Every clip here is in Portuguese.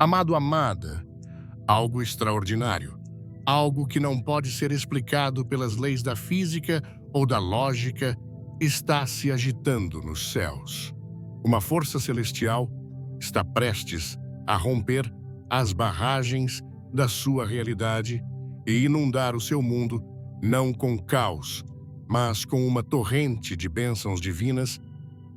Amado, amada, algo extraordinário, algo que não pode ser explicado pelas leis da física ou da lógica, está se agitando nos céus. Uma força celestial está prestes a romper as barragens da sua realidade e inundar o seu mundo não com caos, mas com uma torrente de bênçãos divinas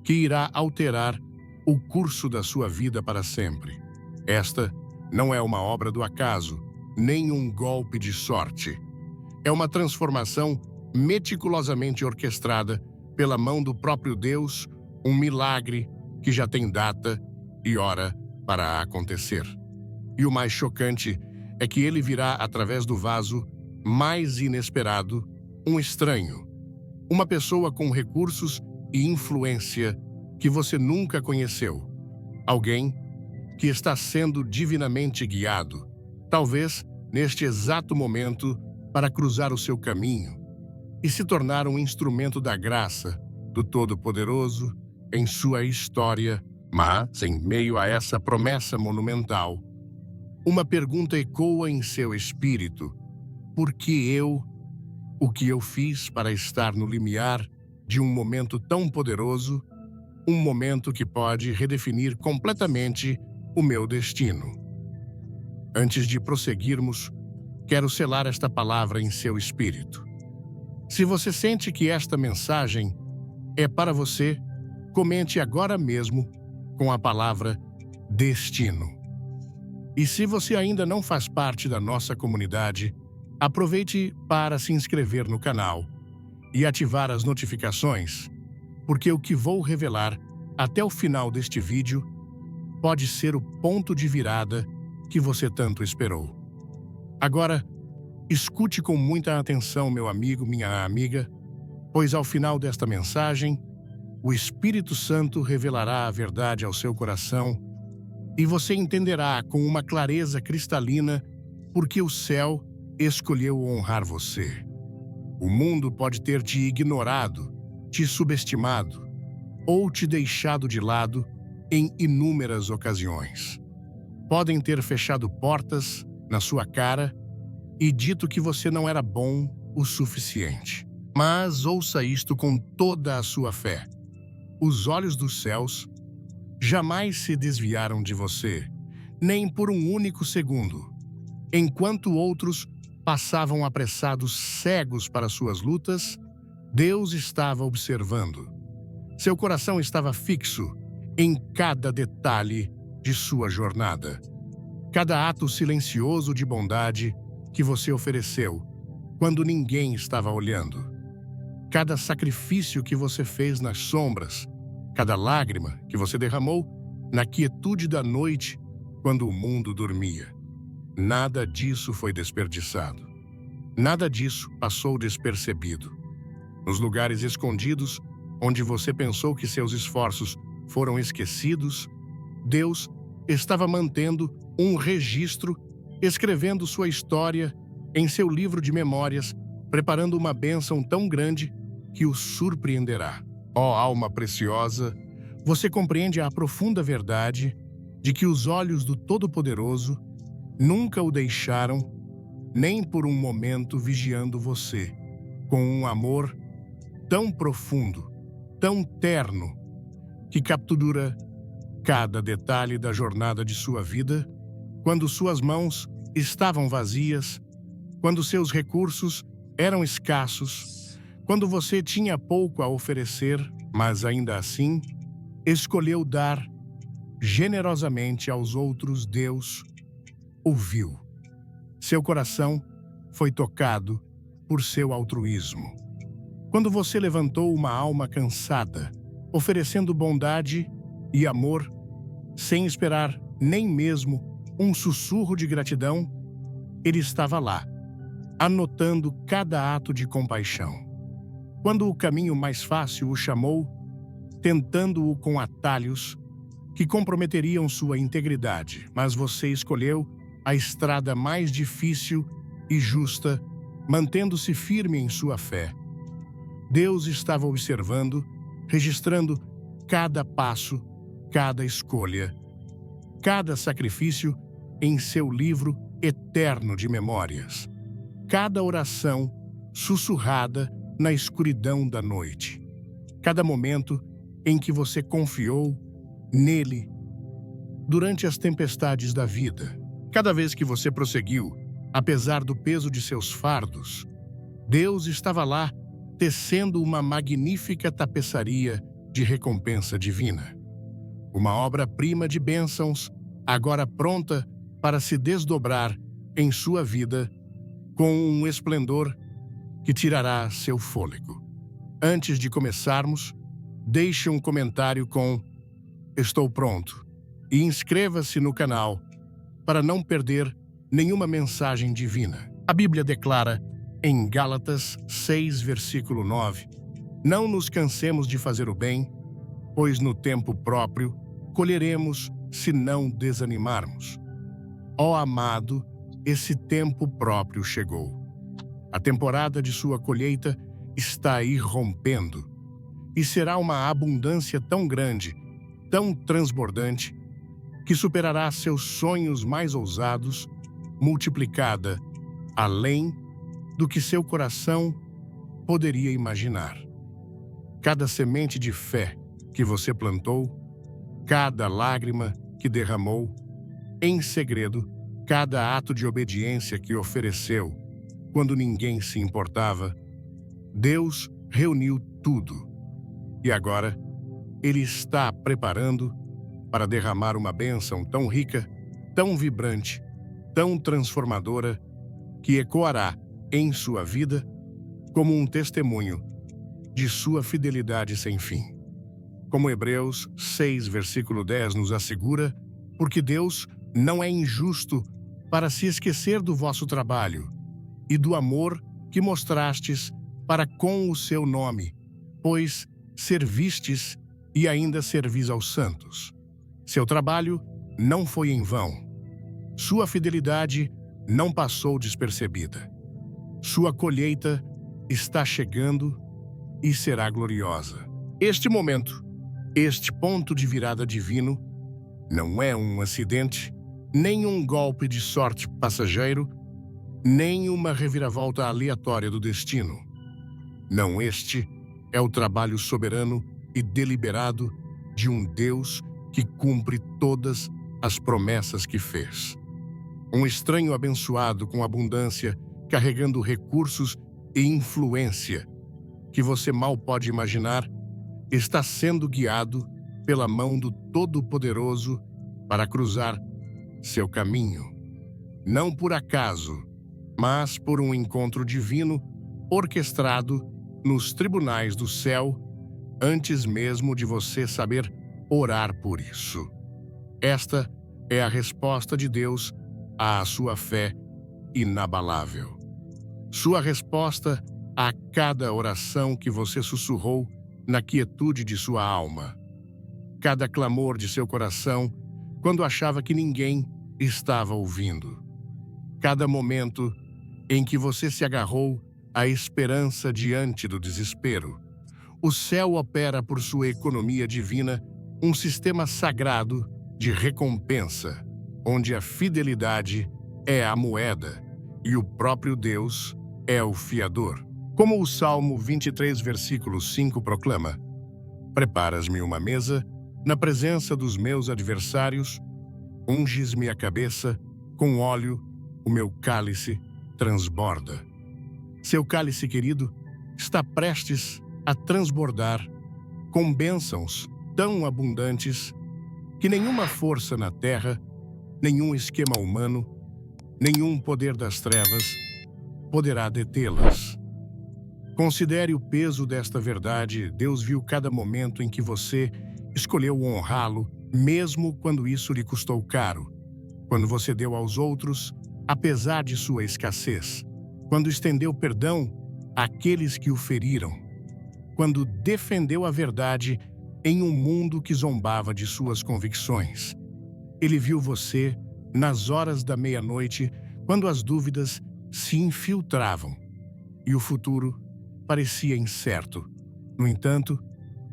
que irá alterar o curso da sua vida para sempre. Esta não é uma obra do acaso, nem um golpe de sorte. É uma transformação meticulosamente orquestrada pela mão do próprio Deus, um milagre que já tem data e hora para acontecer. E o mais chocante é que ele virá através do vaso mais inesperado, um estranho, uma pessoa com recursos e influência que você nunca conheceu. Alguém que está sendo divinamente guiado, talvez neste exato momento, para cruzar o seu caminho e se tornar um instrumento da graça do Todo-Poderoso em sua história. Mas, em meio a essa promessa monumental, uma pergunta ecoa em seu espírito: por que eu? O que eu fiz para estar no limiar de um momento tão poderoso, um momento que pode redefinir completamente o meu destino? Antes de prosseguirmos, quero selar esta palavra em seu espírito. Se você sente que esta mensagem é para você, comente agora mesmo com a palavra destino. E se você ainda não faz parte da nossa comunidade, aproveite para se inscrever no canal e ativar as notificações, porque o que vou revelar até o final deste vídeo pode ser o ponto de virada que você tanto esperou. Agora, escute com muita atenção, meu amigo, minha amiga, pois ao final desta mensagem, o Espírito Santo revelará a verdade ao seu coração e você entenderá com uma clareza cristalina porque o céu escolheu honrar você. O mundo pode ter te ignorado, te subestimado ou te deixado de lado em inúmeras ocasiões. Podem ter fechado portas na sua cara e dito que você não era bom o suficiente. Mas ouça isto com toda a sua fé. Os olhos dos céus jamais se desviaram de você, nem por um único segundo. Enquanto outros passavam apressados, cegos para suas lutas, Deus estava observando. Seu coração estava fixo em cada detalhe de sua jornada. Cada ato silencioso de bondade que você ofereceu quando ninguém estava olhando. Cada sacrifício que você fez nas sombras, cada lágrima que você derramou na quietude da noite quando o mundo dormia. Nada disso foi desperdiçado. Nada disso passou despercebido. Nos lugares escondidos, onde você pensou que seus esforços foram esquecidos, Deus estava mantendo um registro, escrevendo sua história em seu livro de memórias, preparando uma bênção tão grande que o surpreenderá. Ó alma preciosa, você compreende a profunda verdade de que os olhos do Todo-Poderoso nunca o deixaram, nem por um momento vigiando você, com um amor tão profundo, tão terno, que captura cada detalhe da jornada de sua vida, quando suas mãos estavam vazias, quando seus recursos eram escassos, quando você tinha pouco a oferecer, mas ainda assim, escolheu dar generosamente aos outros. Deus ouviu. Seu coração foi tocado por seu altruísmo. Quando você levantou uma alma cansada, oferecendo bondade e amor, sem esperar nem mesmo um sussurro de gratidão, ele estava lá, anotando cada ato de compaixão. Quando o caminho mais fácil o chamou, tentando-o com atalhos que comprometeriam sua integridade, mas você escolheu a estrada mais difícil e justa, mantendo-se firme em sua fé. Deus estava observando, registrando cada passo, cada escolha, cada sacrifício em seu livro eterno de memórias. Cada oração sussurrada na escuridão da noite. Cada momento em que você confiou nele durante as tempestades da vida. Cada vez que você prosseguiu, apesar do peso de seus fardos, Deus estava lá tecendo uma magnífica tapeçaria de recompensa divina. Uma obra-prima de bênçãos, agora pronta para se desdobrar em sua vida com um esplendor que tirará seu fôlego. Antes de começarmos, deixe um comentário com "Estou pronto" e inscreva-se no canal para não perder nenhuma mensagem divina. A Bíblia declara em Gálatas 6, versículo 9: "Não nos cansemos de fazer o bem, pois no tempo próprio colheremos se não desanimarmos." Ó amado, esse tempo próprio chegou. A temporada de sua colheita está irrompendo, e será uma abundância tão grande, tão transbordante, que superará seus sonhos mais ousados, multiplicada além do que seu coração poderia imaginar. Cada semente de fé que você plantou, cada lágrima que derramou, em segredo, cada ato de obediência que ofereceu, quando ninguém se importava, Deus reuniu tudo. E agora, Ele está preparando para derramar uma bênção tão rica, tão vibrante, tão transformadora, que ecoará em sua vida como um testemunho de sua fidelidade sem fim. Como Hebreus 6, versículo 10 nos assegura, porque Deus não é injusto para se esquecer do vosso trabalho e do amor que mostrastes para com o seu nome, pois servistes e ainda servis aos santos. Seu trabalho não foi em vão. Sua fidelidade não passou despercebida. Sua colheita está chegando e será gloriosa. Este momento, este ponto de virada divino, não é um acidente, nem um golpe de sorte passageiro, nem uma reviravolta aleatória do destino. Não, este é o trabalho soberano e deliberado de um Deus que cumpre todas as promessas que fez. Um estranho abençoado com abundância, carregando recursos e influência que você mal pode imaginar, está sendo guiado pela mão do Todo-Poderoso para cruzar seu caminho. Não por acaso, mas por um encontro divino orquestrado nos tribunais do céu, antes mesmo de você saber orar por isso. Esta é a resposta de Deus à sua fé inabalável. Sua resposta a cada oração que você sussurrou na quietude de sua alma. Cada clamor de seu coração quando achava que ninguém estava ouvindo. Cada momento em que você se agarrou à esperança diante do desespero. O céu opera por sua economia divina um sistema sagrado de recompensa, onde a fidelidade é a moeda e o próprio Deus é o fiador. Como o Salmo 23, versículo 5 proclama: "Preparas-me uma mesa na presença dos meus adversários, unges-me a cabeça com óleo, o meu cálice transborda." Seu cálice querido está prestes a transbordar com bênçãos tão abundantes que nenhuma força na terra, nenhum esquema humano, nenhum poder das trevas poderá detê-las. Considere o peso desta verdade. Deus viu cada momento em que você escolheu honrá-lo, mesmo quando isso lhe custou caro. Quando você deu aos outros, apesar de sua escassez. Quando estendeu perdão àqueles que o feriram. Quando defendeu a verdade em um mundo que zombava de suas convicções. Ele viu você nas horas da meia-noite, quando as dúvidas se infiltravam e o futuro parecia incerto. No entanto,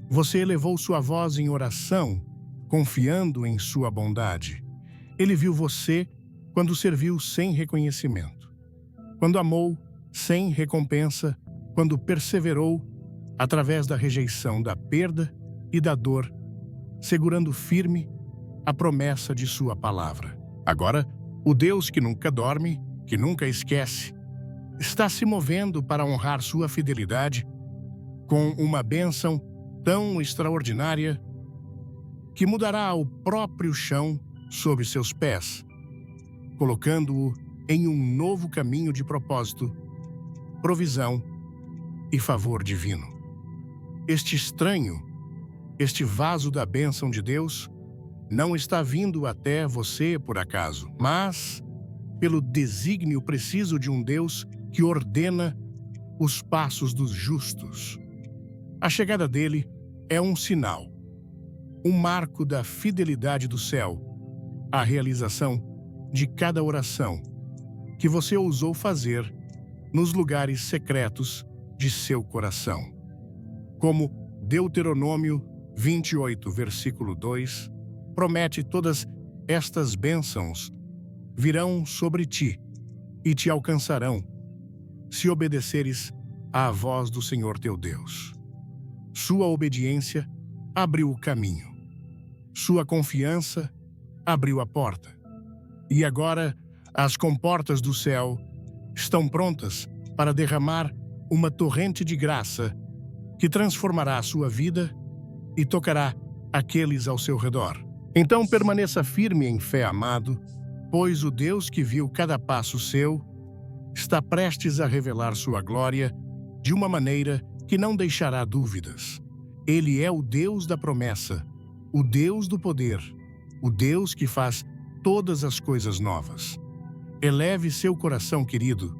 você elevou sua voz em oração, confiando em sua bondade. Ele viu você quando serviu sem reconhecimento, quando amou sem recompensa, quando perseverou através da rejeição, da perda e da dor, segurando firme a promessa de sua palavra. Agora, o Deus que nunca dorme, que nunca esquece, está se movendo para honrar sua fidelidade com uma bênção tão extraordinária que mudará o próprio chão sob seus pés, colocando-o em um novo caminho de propósito, provisão e favor divino. Este estranho, este vaso da bênção de Deus, não está vindo até você por acaso, mas pelo desígnio preciso de um Deus que ordena os passos dos justos. A chegada dele é um sinal, um marco da fidelidade do céu, a realização de cada oração que você ousou fazer nos lugares secretos de seu coração. Como Deuteronômio 28, versículo 2, promete: todas estas bênçãos virão sobre ti e te alcançarão, se obedeceres à voz do Senhor teu Deus. Sua obediência abriu o caminho. Sua confiança abriu a porta. E agora as comportas do céu estão prontas para derramar uma torrente de graça que transformará a sua vida e tocará aqueles ao seu redor. Então permaneça firme em fé, amado, pois o Deus que viu cada passo seu está prestes a revelar sua glória de uma maneira que não deixará dúvidas. Ele é o Deus da promessa, o Deus do poder, o Deus que faz todas as coisas novas. Eleve seu coração, querido,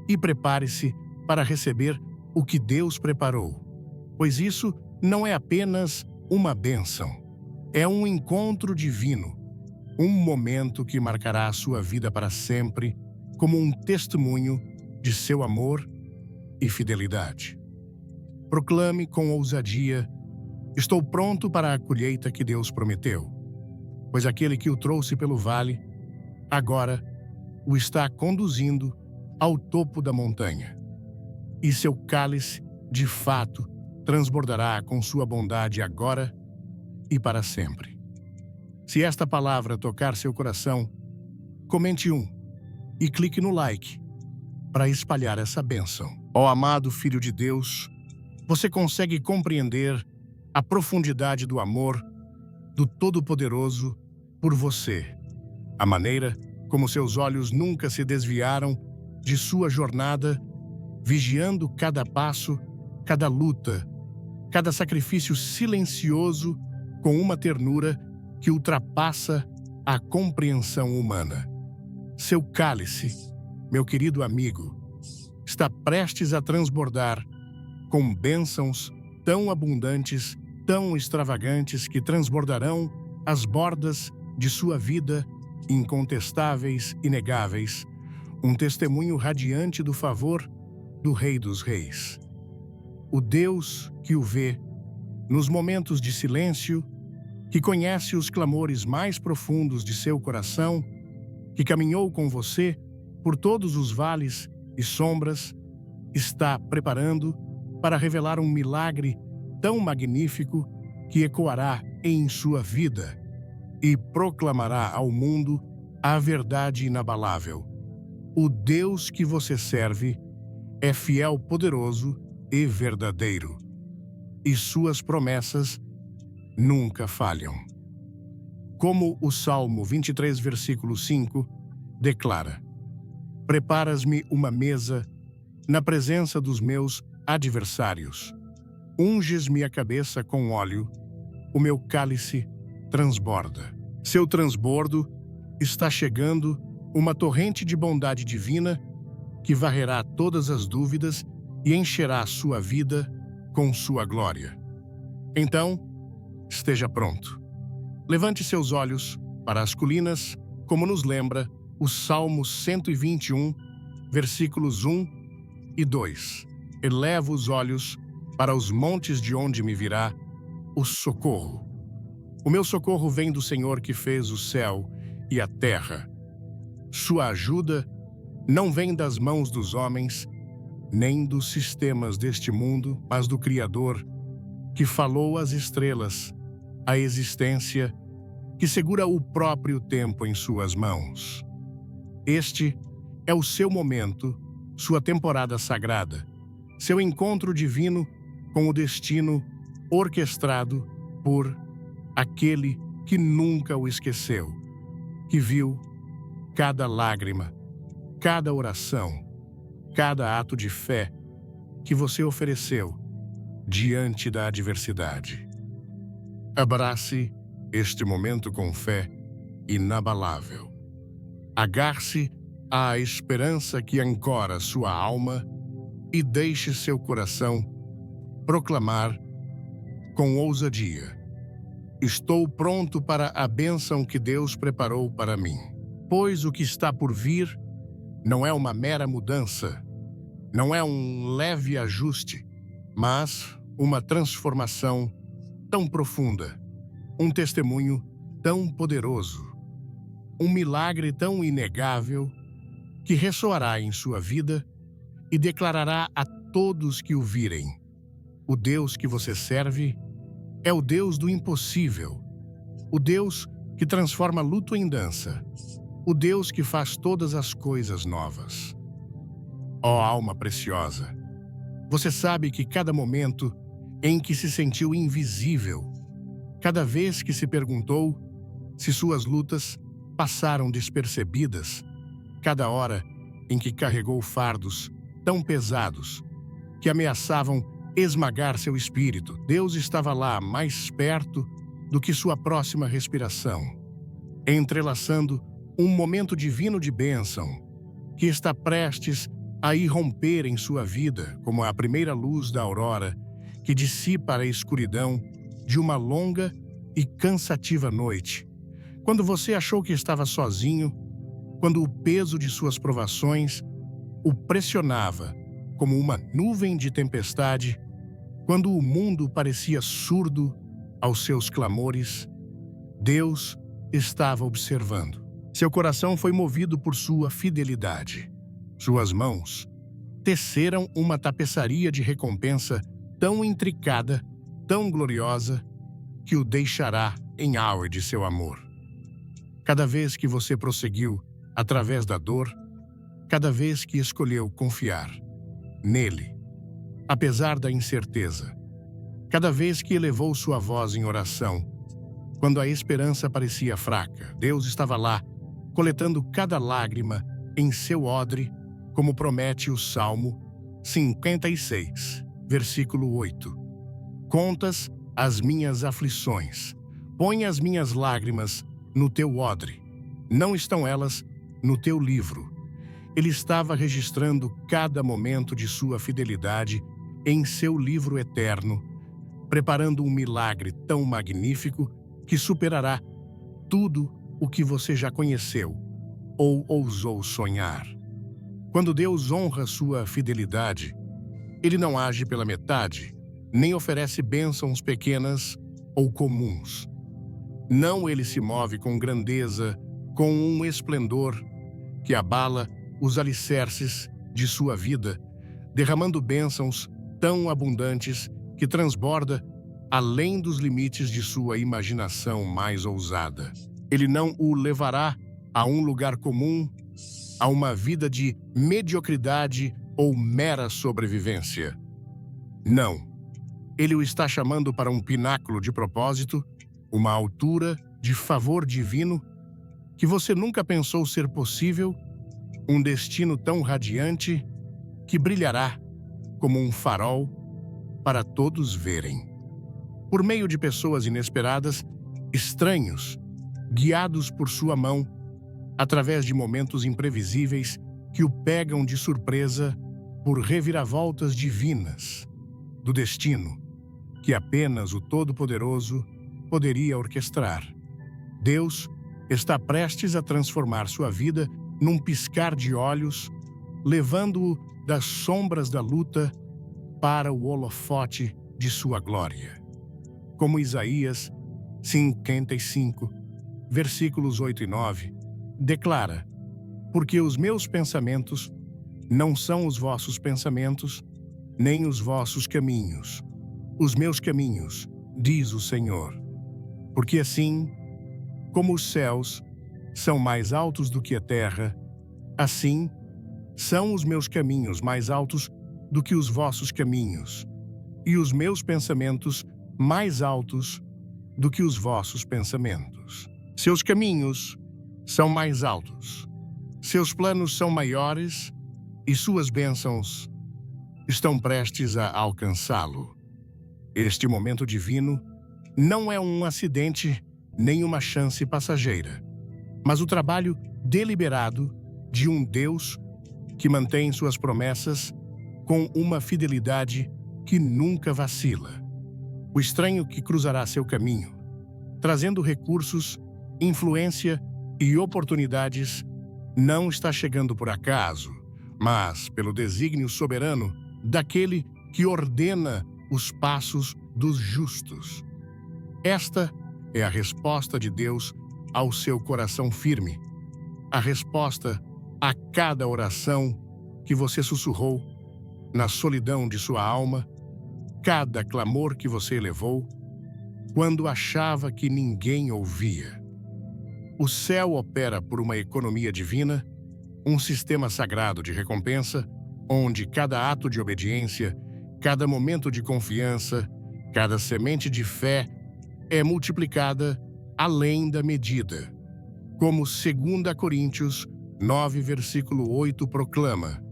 e prepare-se para receber o que Deus preparou, pois isso não é apenas uma bênção, é um encontro divino, um momento que marcará a sua vida para sempre como um testemunho de seu amor e fidelidade. Proclame com ousadia: estou pronto para a colheita que Deus prometeu, pois aquele que o trouxe pelo vale, agora o está conduzindo ao topo da montanha. E seu cálice, de fato, transbordará com sua bondade agora e para sempre. Se esta palavra tocar seu coração, comente e clique no like para espalhar essa bênção. Ó amado Filho de Deus, você consegue compreender a profundidade do amor do Todo-Poderoso por você, a maneira como seus olhos nunca se desviaram de sua jornada, vigiando cada passo, cada luta, cada sacrifício silencioso com uma ternura que ultrapassa a compreensão humana. Seu cálice, meu querido amigo, está prestes a transbordar com bênçãos tão abundantes, tão extravagantes que transbordarão as bordas de sua vida, incontestáveis, inegáveis, um testemunho radiante do favor do Rei dos Reis. O Deus que o vê nos momentos de silêncio, que conhece os clamores mais profundos de seu coração, que caminhou com você por todos os vales e sombras, está preparando para revelar um milagre tão magnífico que ecoará em sua vida e proclamará ao mundo a verdade inabalável. O Deus que você serve é fiel, poderoso e verdadeiro, e suas promessas nunca falham. Como o Salmo 23, versículo 5, declara: preparas-me uma mesa na presença dos meus adversários. Unges-me a cabeça com óleo, o meu cálice transborda. Seu transbordo está chegando, uma torrente de bondade divina que varrerá todas as dúvidas e encherá a sua vida com sua glória. Então, esteja pronto. Levante seus olhos para as colinas, como nos lembra o Salmo 121, versículos 1 e 2. Eleva os olhos para os montes, de onde me virá o socorro. O meu socorro vem do Senhor que fez o céu e a terra. Sua ajuda não vem das mãos dos homens, nem dos sistemas deste mundo, mas do Criador, que falou às estrelas, a existência, que segura o próprio tempo em suas mãos. Este é o seu momento, sua temporada sagrada, seu encontro divino com o destino orquestrado por aquele que nunca o esqueceu, que viu cada lágrima, cada oração, cada ato de fé que você ofereceu diante da adversidade. Abrace este momento com fé inabalável. Agarre-se à esperança que ancora sua alma e deixe seu coração proclamar com ousadia: estou pronto para a bênção que Deus preparou para mim. Pois o que está por vir não é uma mera mudança, não é um leve ajuste, mas uma transformação tão profunda, um testemunho tão poderoso, um milagre tão inegável que ressoará em sua vida e declarará a todos que o virem: o Deus que você serve é o Deus do impossível, o Deus que transforma luto em dança, o Deus que faz todas as coisas novas. Ó alma preciosa, você sabe que cada momento em que se sentiu invisível, cada vez que se perguntou se suas lutas passaram despercebidas, cada hora em que carregou fardos tão pesados que ameaçavam esmagar seu espírito, Deus estava lá mais perto do que sua próxima respiração, entrelaçando um momento divino de bênção que está prestes a irromper em sua vida como a primeira luz da aurora que dissipa a escuridão de uma longa e cansativa noite. Quando você achou que estava sozinho, quando o peso de suas provações o pressionava como uma nuvem de tempestade, quando o mundo parecia surdo aos seus clamores, Deus estava observando. Seu coração foi movido por sua fidelidade. Suas mãos teceram uma tapeçaria de recompensa tão intricada, tão gloriosa, que o deixará em awe de seu amor. Cada vez que você prosseguiu através da dor, cada vez que escolheu confiar nele, apesar da incerteza, cada vez que elevou sua voz em oração, quando a esperança parecia fraca, Deus estava lá, coletando cada lágrima em seu odre, como promete o Salmo 56, versículo 8. Contas as minhas aflições, põe as minhas lágrimas no teu odre. Não estão elas no teu livro? Ele estava registrando cada momento de sua fidelidade em seu livro eterno, preparando um milagre tão magnífico que superará tudo o que você já conheceu ou ousou sonhar. Quando Deus honra sua fidelidade, Ele não age pela metade, nem oferece bênçãos pequenas ou comuns. Não, Ele se move com grandeza, com um esplendor que abala os alicerces de sua vida, derramando bênçãos tão abundantes que transborda além dos limites de sua imaginação mais ousada. Ele não o levará a um lugar comum, a uma vida de mediocridade ou mera sobrevivência. Não. Ele o está chamando para um pináculo de propósito, uma altura de favor divino que você nunca pensou ser possível, um destino tão radiante que brilhará como um farol para todos verem. Por meio de pessoas inesperadas, estranhos, guiados por sua mão, através de momentos imprevisíveis que o pegam de surpresa por reviravoltas divinas do destino que apenas o Todo-Poderoso poderia orquestrar. Deus está prestes a transformar sua vida num piscar de olhos, levando-o das sombras da luta para o holofote de sua glória. Como Isaías 55, versículos 8 e 9, declara: Porque os meus pensamentos não são os vossos pensamentos, nem os vossos caminhos. Os meus caminhos, diz o Senhor. Porque assim, como os céus são mais altos do que a terra, assim são os meus caminhos mais altos do que os vossos caminhos, e os meus pensamentos mais altos do que os vossos pensamentos. Seus caminhos são mais altos, seus planos são maiores e suas bênçãos estão prestes a alcançá-lo. Este momento divino não é um acidente nem uma chance passageira, mas o trabalho deliberado de um Deus que mantém suas promessas com uma fidelidade que nunca vacila. O estranho que cruzará seu caminho, trazendo recursos, influência e oportunidades, não está chegando por acaso, mas pelo desígnio soberano daquele que ordena os passos dos justos. Esta é a resposta de Deus ao seu coração firme, a resposta a cada oração que você sussurrou na solidão de sua alma, cada clamor que você elevou, quando achava que ninguém ouvia. O céu opera por uma economia divina, um sistema sagrado de recompensa, onde cada ato de obediência, cada momento de confiança, cada semente de fé é multiplicada além da medida. Como 2 Coríntios 9, versículo 8 proclama: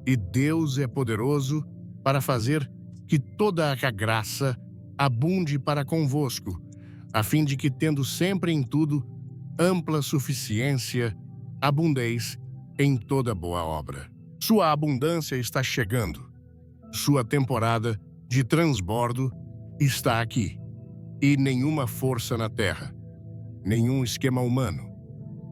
E Deus é poderoso para fazer que toda a graça abunde para convosco, a fim de que, tendo sempre em tudo ampla suficiência, abundeis em toda boa obra. Sua abundância está chegando. Sua temporada de transbordo está aqui. E nenhuma força na terra, nenhum esquema humano,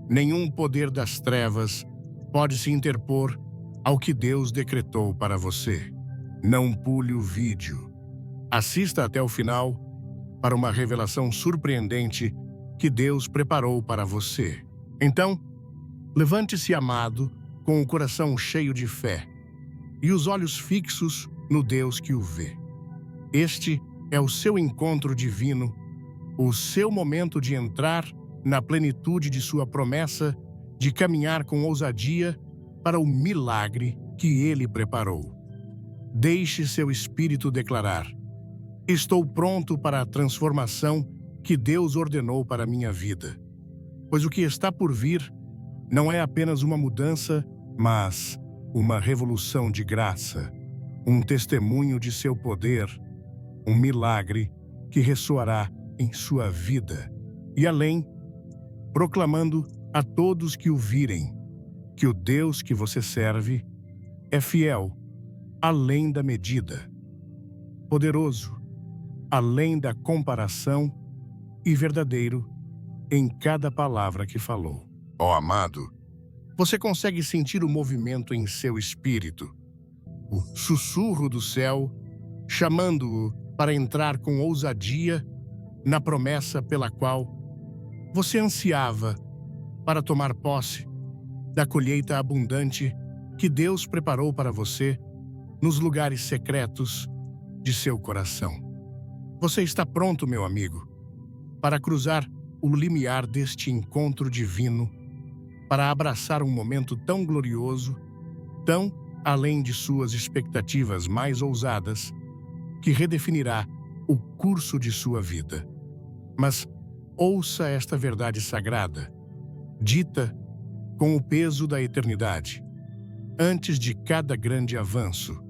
nenhum poder das trevas pode se interpor ao que Deus decretou para você. Não pule o vídeo. Assista até o final para uma revelação surpreendente que Deus preparou para você. Então, levante-se, amado, com o coração cheio de fé e os olhos fixos no Deus que o vê. Este é o seu encontro divino, o seu momento de entrar na plenitude de sua promessa, de caminhar com ousadia para o milagre que Ele preparou. Deixe seu espírito declarar: estou pronto para a transformação que Deus ordenou para a minha vida. Pois o que está por vir não é apenas uma mudança, mas uma revolução de graça, um testemunho de seu poder, um milagre que ressoará em sua vida e além, proclamando a todos que o virem que o Deus que você serve é fiel, além da medida, poderoso, além da comparação e verdadeiro em cada palavra que falou. Ó amado, você consegue sentir o movimento em seu espírito, o sussurro do céu, chamando-o para entrar com ousadia na promessa pela qual você ansiava para tomar posse da colheita abundante que Deus preparou para você nos lugares secretos de seu coração. Você está pronto, meu amigo, para cruzar o limiar deste encontro divino, para abraçar um momento tão glorioso, tão além de suas expectativas mais ousadas, que redefinirá o curso de sua vida. Mas ouça esta verdade sagrada, dita com o peso da eternidade, antes de cada grande avanço,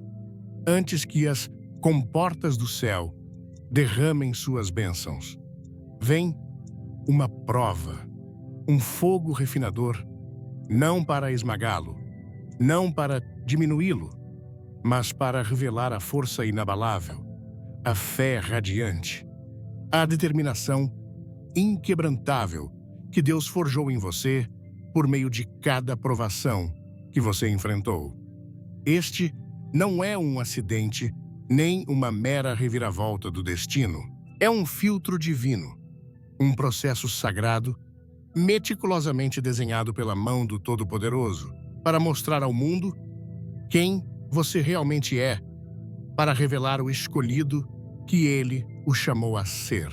antes que as comportas do céu derramem suas bênçãos. Vem uma prova, um fogo refinador, não para esmagá-lo, não para diminuí-lo, mas para revelar a força inabalável, a fé radiante, a determinação inquebrantável que Deus forjou em você por meio de cada provação que você enfrentou. Este não é um acidente, nem uma mera reviravolta do destino. É um filtro divino, um processo sagrado meticulosamente desenhado pela mão do Todo-Poderoso, para mostrar ao mundo quem você realmente é, para revelar o escolhido que ele o chamou a ser.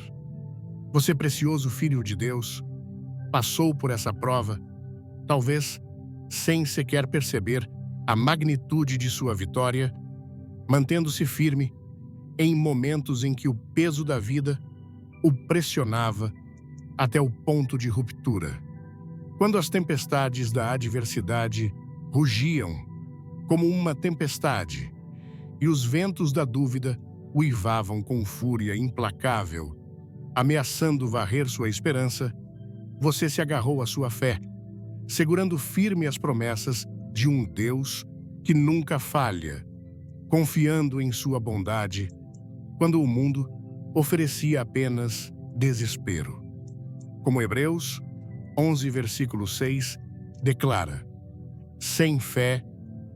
Você, precioso Filho de Deus, passou por essa prova, talvez sem sequer perceber a magnitude de sua vitória, mantendo-se firme em momentos em que o peso da vida o pressionava até o ponto de ruptura. Quando as tempestades da adversidade rugiam como uma tempestade e os ventos da dúvida uivavam com fúria implacável, ameaçando varrer sua esperança, você se agarrou à sua fé, segurando firme as promessas de um Deus que nunca falha, confiando em sua bondade, quando o mundo oferecia apenas desespero. Como Hebreus 11, versículo 6, declara: sem fé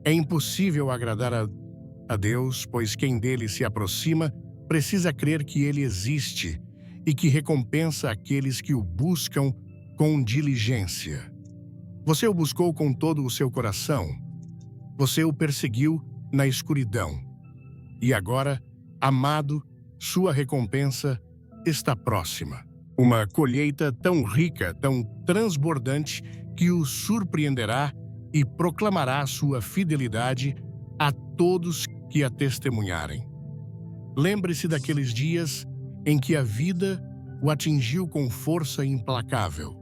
é impossível agradar a Deus, pois quem dele se aproxima precisa crer que ele existe e que recompensa aqueles que o buscam com diligência. Você o buscou com todo o seu coração. Você o perseguiu na escuridão. E agora, amado, sua recompensa está próxima. Uma colheita tão rica, tão transbordante, que o surpreenderá e proclamará sua fidelidade a todos que a testemunharem. Lembre-se daqueles dias em que a vida o atingiu com força implacável,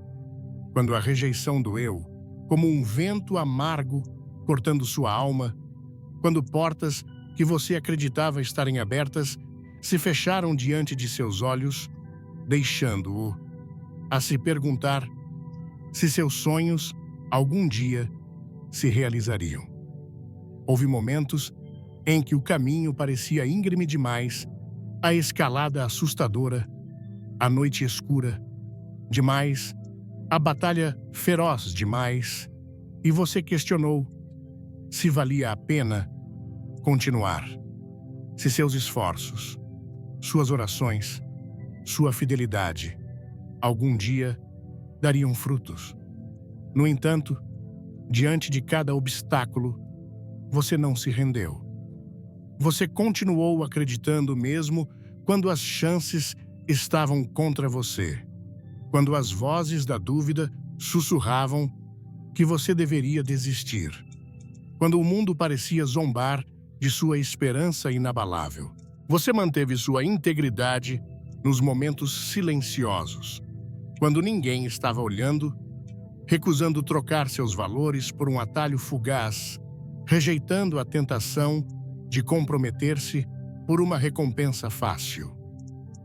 quando a rejeição doeu, como um vento amargo cortando sua alma, quando portas que você acreditava estarem abertas se fecharam diante de seus olhos, deixando-o a se perguntar se seus sonhos algum dia se realizariam. Houve momentos em que o caminho parecia íngreme demais, a escalada assustadora, a noite escura demais, a batalha feroz demais, e você questionou se valia a pena continuar, se seus esforços, suas orações, sua fidelidade, algum dia dariam frutos. No entanto, diante de cada obstáculo, você não se rendeu. Você continuou acreditando mesmo quando as chances estavam contra você, quando as vozes da dúvida sussurravam que você deveria desistir, quando o mundo parecia zombar de sua esperança inabalável. Você manteve sua integridade nos momentos silenciosos, quando ninguém estava olhando, recusando trocar seus valores por um atalho fugaz, rejeitando a tentação de comprometer-se por uma recompensa fácil.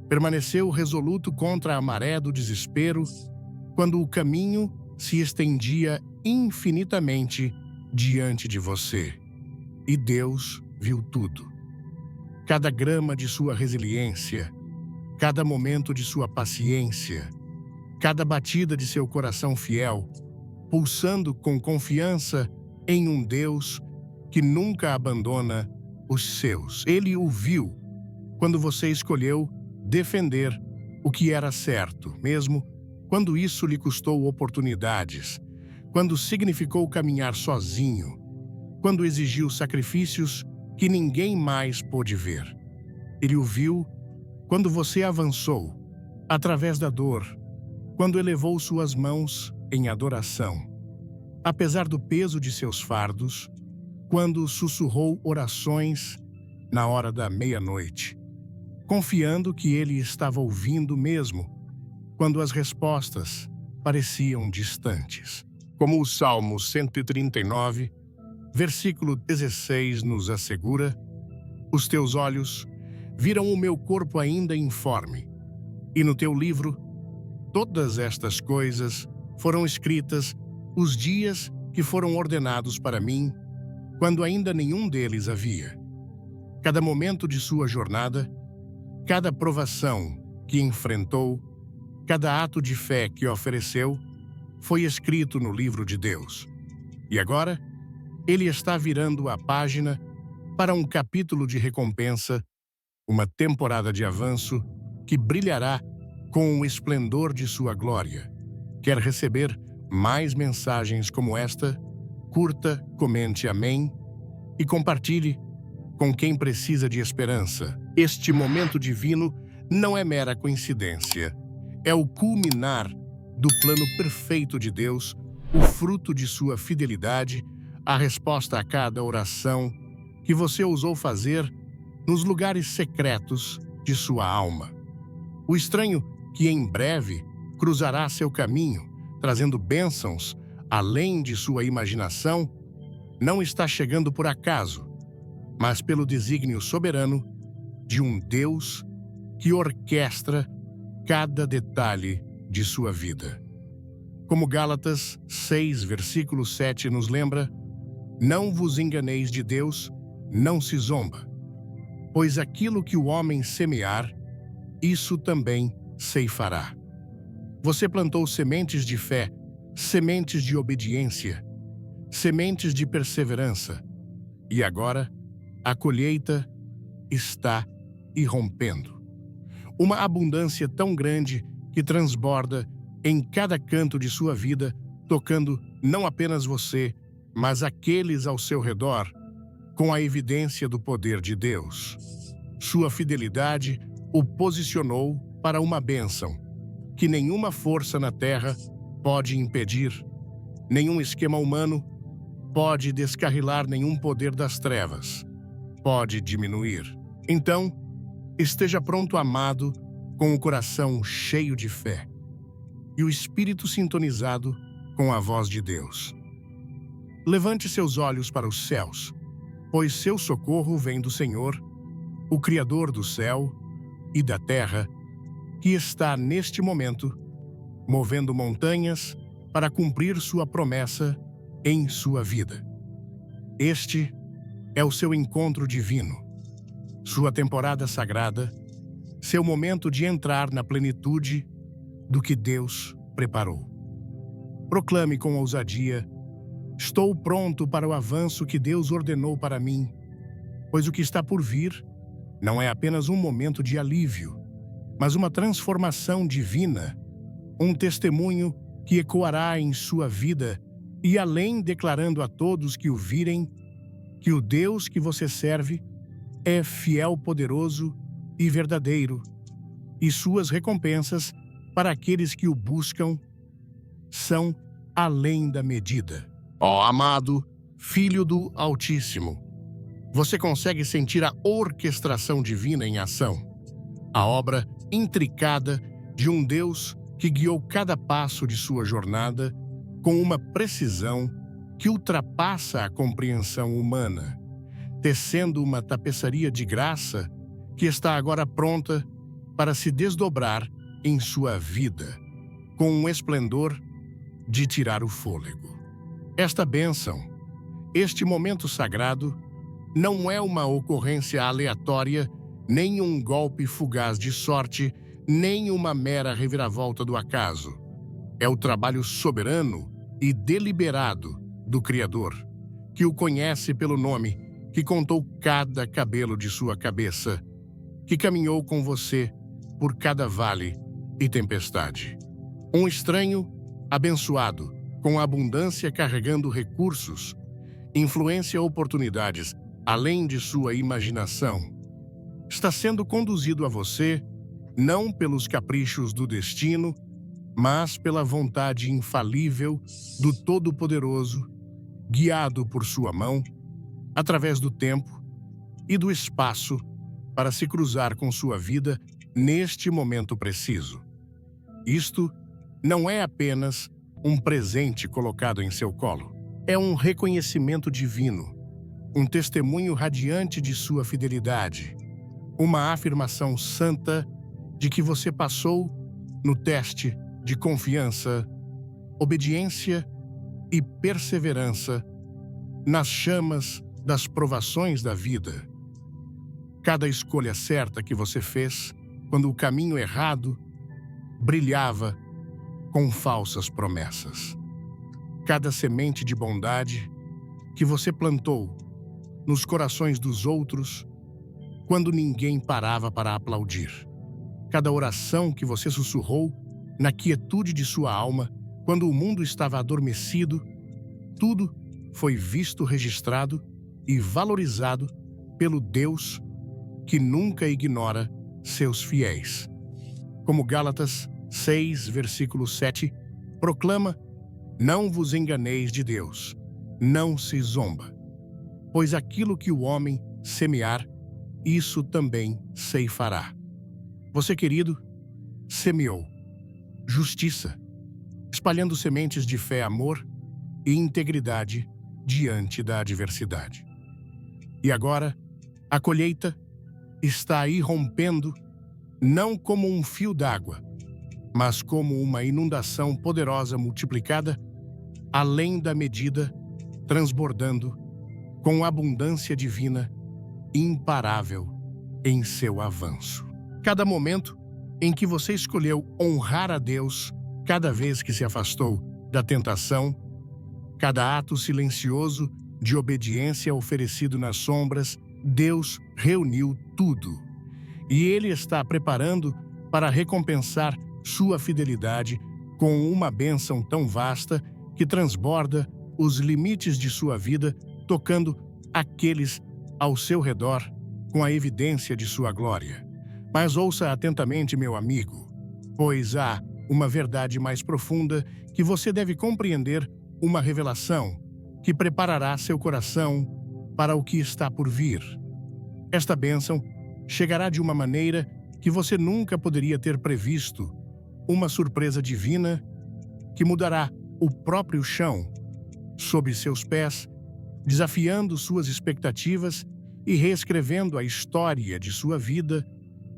Permaneceu resoluto contra a maré do desespero, quando o caminho se estendia infinitamente diante de você. E Deus viu tudo. Cada grama de sua resiliência, cada momento de sua paciência, cada batida de seu coração fiel, pulsando com confiança em um Deus que nunca abandona os seus. Ele o viu quando você escolheu defender o que era certo, mesmo quando isso lhe custou oportunidades, quando significou caminhar sozinho, quando exigiu sacrifícios que ninguém mais pôde ver. Ele o viu quando você avançou, através da dor, quando elevou suas mãos em adoração, apesar do peso de seus fardos, quando sussurrou orações na hora da meia-noite, confiando que ele estava ouvindo mesmo, quando as respostas pareciam distantes. Como o Salmo 139, versículo 16 nos assegura: os teus olhos viram o meu corpo ainda informe, e no teu livro todas estas coisas foram escritas, os dias que foram ordenados para mim, quando ainda nenhum deles havia. Cada momento de sua jornada, cada provação que enfrentou, cada ato de fé que ofereceu, foi escrito no livro de Deus. E agora, ele está virando a página para um capítulo de recompensa, uma temporada de avanço que brilhará com o esplendor de sua glória. Quer receber mais mensagens como esta? Curta, comente amém e compartilhe com quem precisa de esperança. Este momento divino não é mera coincidência. É o culminar do plano perfeito de Deus, o fruto de sua fidelidade, a resposta a cada oração que você ousou fazer nos lugares secretos de sua alma. O estranho que em breve cruzará seu caminho, trazendo bênçãos além de sua imaginação, não está chegando por acaso, mas pelo desígnio soberano de um Deus que orquestra cada detalhe de sua vida. Como Gálatas 6, versículo 7 nos lembra, não vos enganeis de Deus, não se zomba, pois aquilo que o homem semear, isso também ceifará. Você plantou sementes de fé, sementes de obediência, sementes de perseverança, e agora a colheita está irrompendo. Uma abundância tão grande que transborda em cada canto de sua vida, tocando não apenas você, mas aqueles ao seu redor, com a evidência do poder de Deus. Sua fidelidade o posicionou para uma bênção que nenhuma força na terra pode impedir, nenhum esquema humano pode descarrilar, nenhum poder das trevas pode diminuir. Então, esteja pronto, amado, com o coração cheio de fé e o espírito sintonizado com a voz de Deus. Levante seus olhos para os céus, pois seu socorro vem do Senhor, o Criador do céu e da terra, que está neste momento movendo montanhas para cumprir sua promessa em sua vida. Este é o seu encontro divino, sua temporada sagrada, seu momento de entrar na plenitude do que Deus preparou. Proclame com ousadia: estou pronto para o avanço que Deus ordenou para mim, pois o que está por vir não é apenas um momento de alívio, mas uma transformação divina, um testemunho que ecoará em sua vida e além, declarando a todos que o virem que o Deus que você serve é fiel, poderoso e verdadeiro, e suas recompensas para aqueles que o buscam são além da medida. Ó amado Filho do Altíssimo, você consegue sentir a orquestração divina em ação, a obra intricada de um Deus que guiou cada passo de sua jornada com uma precisão que ultrapassa a compreensão humana, tecendo uma tapeçaria de graça que está agora pronta para se desdobrar em sua vida, com um esplendor de tirar o fôlego. Esta bênção, este momento sagrado, não é uma ocorrência aleatória, nem um golpe fugaz de sorte, nem uma mera reviravolta do acaso. É o trabalho soberano e deliberado do Criador, que o conhece pelo nome, que contou cada cabelo de sua cabeça, que caminhou com você por cada vale e tempestade. Um estranho abençoado, com abundância carregando recursos, influência, oportunidades, além de sua imaginação, está sendo conduzido a você não pelos caprichos do destino, mas pela vontade infalível do Todo-Poderoso, guiado por sua mão, através do tempo e do espaço, para se cruzar com sua vida neste momento preciso. Isto não é apenas um presente colocado em seu colo. É um reconhecimento divino, um testemunho radiante de sua fidelidade, uma afirmação santa de que você passou no teste de confiança, obediência e perseverança nas chamas das provações da vida. Cada escolha certa que você fez, quando o caminho errado brilhava com falsas promessas. Cada semente de bondade que você plantou nos corações dos outros, quando ninguém parava para aplaudir. Cada oração que você sussurrou na quietude de sua alma, quando o mundo estava adormecido, tudo foi visto, registrado e valorizado pelo Deus que nunca ignora seus fiéis. Como Gálatas 6, versículo 7, proclama: não vos enganeis de Deus, não se zomba, pois aquilo que o homem semear, isso também ceifará. Você, querido, semeou justiça, espalhando sementes de fé, amor e integridade diante da adversidade. E agora, a colheita está aí rompendo, não como um fio d'água, mas como uma inundação poderosa multiplicada além da medida, transbordando com abundância divina imparável em seu avanço. Cada momento em que você escolheu honrar a Deus, cada vez que se afastou da tentação, cada ato silencioso de obediência oferecido nas sombras, Deus reuniu tudo. E Ele está preparando para recompensar sua fidelidade com uma bênção tão vasta que transborda os limites de sua vida, tocando aqueles ao seu redor com a evidência de sua glória. Mas ouça atentamente, meu amigo, pois há uma verdade mais profunda que você deve compreender, uma revelação que preparará seu coração para o que está por vir. Esta bênção chegará de uma maneira que você nunca poderia ter previsto, uma surpresa divina que mudará o próprio chão sob seus pés, desafiando suas expectativas e reescrevendo a história de sua vida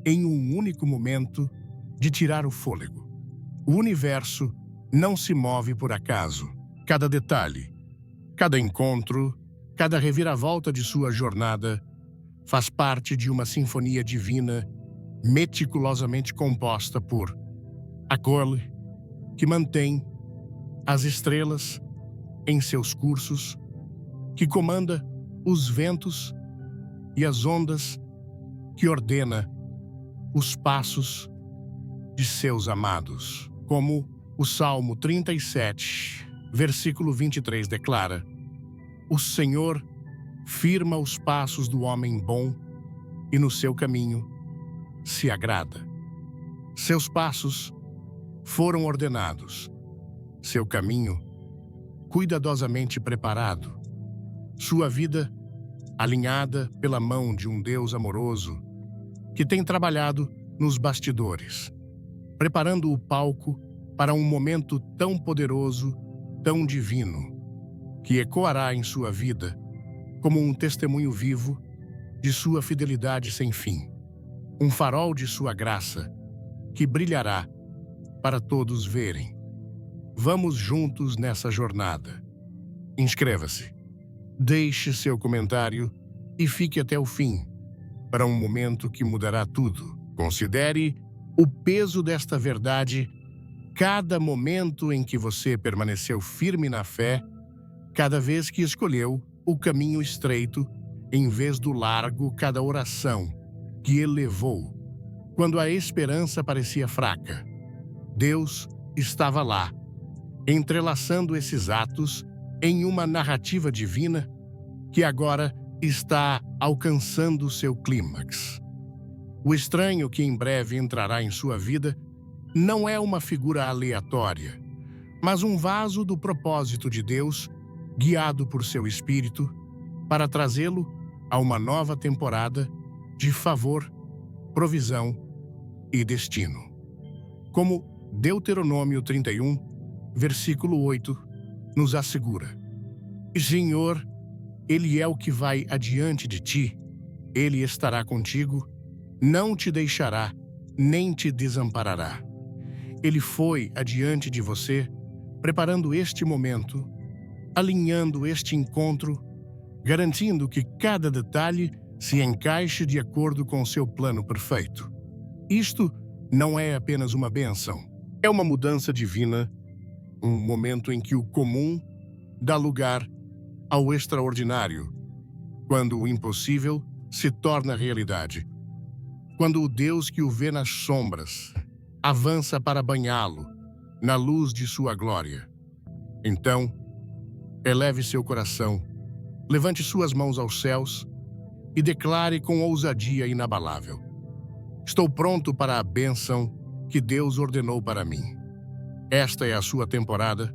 em um único momento de tirar o fôlego. O universo não se move por acaso. Cada detalhe, cada encontro, cada reviravolta de sua jornada faz parte de uma sinfonia divina meticulosamente composta por aquele que mantém as estrelas em seus cursos, que comanda os ventos e as ondas, que ordena os passos de seus amados. Como o Salmo 37, versículo 23 declara: o Senhor firma os passos do homem bom e no seu caminho se agrada. Seus passos foram ordenados, seu caminho cuidadosamente preparado, sua vida alinhada pela mão de um Deus amoroso que tem trabalhado nos bastidores, preparando o palco para um momento tão poderoso, tão divino, que ecoará em sua vida como um testemunho vivo de sua fidelidade sem fim, um farol de sua graça que brilhará para todos verem. Vamos juntos nessa jornada. Inscreva-se, deixe seu comentário e fique até o fim para um momento que mudará tudo. Considere o peso desta verdade. Cada momento em que você permaneceu firme na fé, cada vez que escolheu o caminho estreito em vez do largo, cada oração que elevou quando a esperança parecia fraca, Deus estava lá, entrelaçando esses atos em uma narrativa divina que agora está alcançando seu clímax. O estranho que em breve entrará em sua vida não é uma figura aleatória, mas um vaso do propósito de Deus, guiado por seu Espírito, para trazê-lo a uma nova temporada de favor, provisão e destino. Como Deuteronômio 31, versículo 8, nos assegura: Senhor, Ele é o que vai adiante de ti, Ele estará contigo, não te deixará, nem te desamparará. Ele foi adiante de você, preparando este momento, alinhando este encontro, garantindo que cada detalhe se encaixe de acordo com seu plano perfeito. Isto não é apenas uma bênção, é uma mudança divina, um momento em que o comum dá lugar ao extraordinário, quando o impossível se torna realidade, quando o Deus que o vê nas sombras avança para banhá-lo na luz de sua glória. Então, eleve seu coração, levante suas mãos aos céus e declare com ousadia inabalável: estou pronto para a bênção que Deus ordenou para mim. Esta é a sua temporada,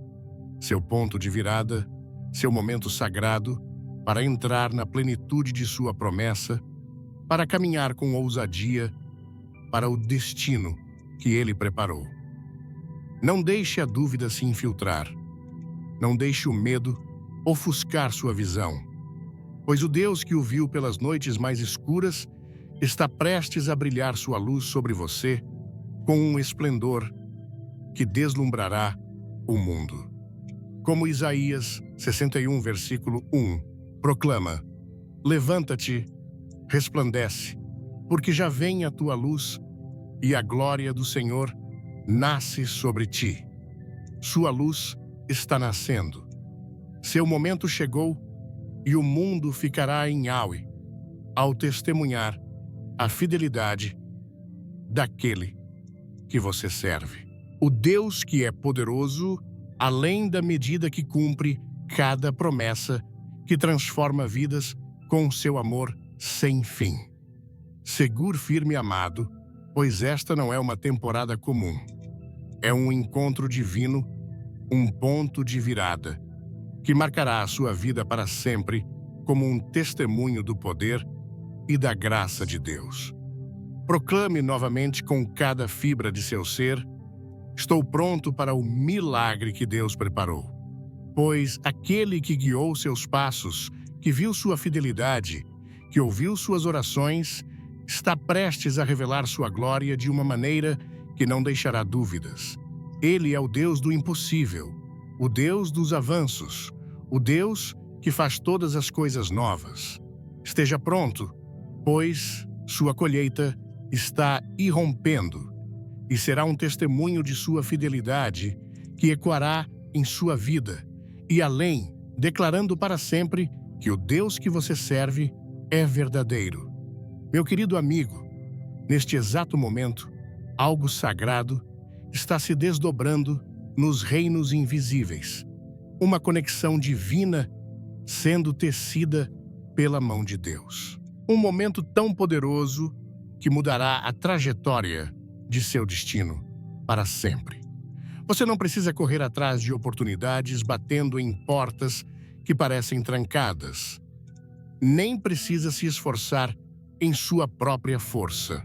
seu ponto de virada, seu momento sagrado para entrar na plenitude de sua promessa, para caminhar com ousadia para o destino que Ele preparou. Não deixe a dúvida se infiltrar. Não deixe o medo ofuscar sua visão, pois o Deus que o viu pelas noites mais escuras está prestes a brilhar sua luz sobre você com um esplendor que deslumbrará o mundo. Como Isaías 61, versículo 1, proclama: levanta-te, resplandece, porque já vem a tua luz e a glória do Senhor nasce sobre ti. Sua luz está nascendo. Seu momento chegou e o mundo ficará em awe ao testemunhar a fidelidade daquele que você serve. O Deus que é poderoso além da medida que cumpre cada promessa, que transforma vidas com seu amor sem fim. Segure firme, amado, pois esta não é uma temporada comum. É um encontro divino, um ponto de virada, que marcará a sua vida para sempre como um testemunho do poder e da graça de Deus. Proclame novamente com cada fibra de seu ser: estou pronto para o milagre que Deus preparou. Pois aquele que guiou seus passos, que viu sua fidelidade, que ouviu suas orações, está prestes a revelar sua glória de uma maneira que não deixará dúvidas. Ele é o Deus do impossível, o Deus dos avanços, o Deus que faz todas as coisas novas. Esteja pronto, pois sua colheita está irrompendo e será um testemunho de sua fidelidade que ecoará em sua vida e além, declarando para sempre que o Deus que você serve é verdadeiro. Meu querido amigo, neste exato momento, algo sagrado está se desdobrando nos reinos invisíveis. Uma conexão divina sendo tecida pela mão de Deus. Um momento tão poderoso que mudará a trajetória de seu destino para sempre. Você não precisa correr atrás de oportunidades batendo em portas que parecem trancadas. Nem precisa se esforçar em sua própria força.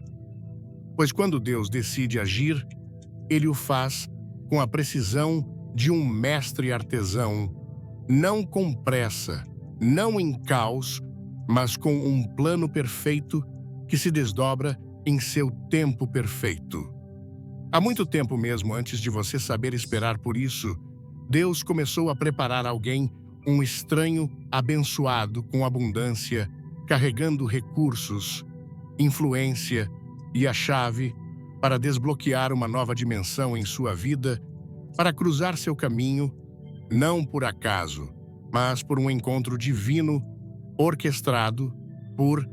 Pois quando Deus decide agir, Ele o faz com a precisão de um mestre artesão, não com pressa, não em caos, mas com um plano perfeito que se desdobra em seu tempo perfeito. Há muito tempo mesmo antes de você saber esperar por isso, Deus começou a preparar alguém, um estranho abençoado com abundância, carregando recursos, influência e a chave para desbloquear uma nova dimensão em sua vida, para cruzar seu caminho, não por acaso, mas por um encontro divino, orquestrado por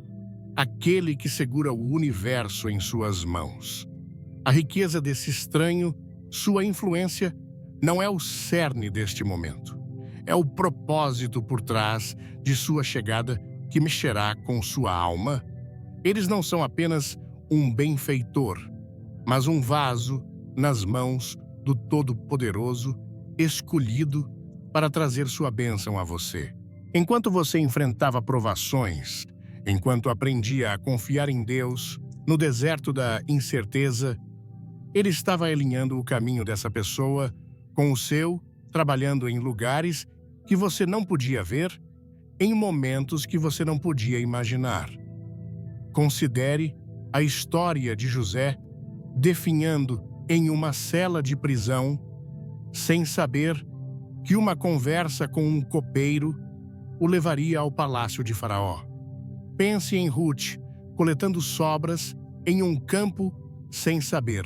aquele que segura o universo em suas mãos. A riqueza desse estranho, sua influência, não é o cerne deste momento. É o propósito por trás de sua chegada que mexerá com sua alma. Eles não são apenas um benfeitor, mas um vaso nas mãos do Todo-Poderoso, escolhido para trazer sua bênção a você. Enquanto você enfrentava provações, enquanto aprendia a confiar em Deus no deserto da incerteza, Ele estava alinhando o caminho dessa pessoa com o seu, trabalhando em lugares que você não podia ver, em momentos que você não podia imaginar. Considere a história de José definhando em uma cela de prisão, sem saber que uma conversa com um copeiro o levaria ao palácio de Faraó. Pense em Ruth, coletando sobras em um campo sem saber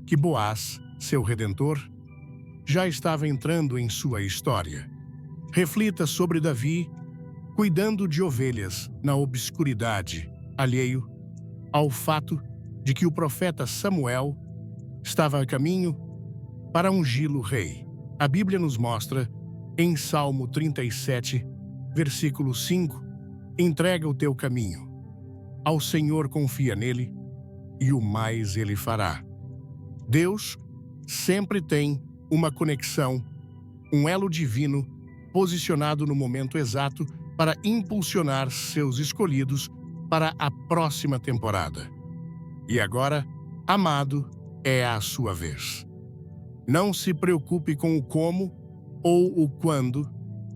que Boaz, seu redentor, já estava entrando em sua história. Reflita sobre Davi, cuidando de ovelhas na obscuridade, alheio ao fato de que o profeta Samuel estava a caminho para ungí-lo rei. A Bíblia nos mostra, em Salmo 37, versículo 5, entrega o teu caminho. Ao Senhor confia nele, e o mais ele fará. Deus sempre tem uma conexão, um elo divino posicionado no momento exato para impulsionar seus escolhidos para a próxima temporada. E agora, amado, é a sua vez. Não se preocupe com o como ou o quando,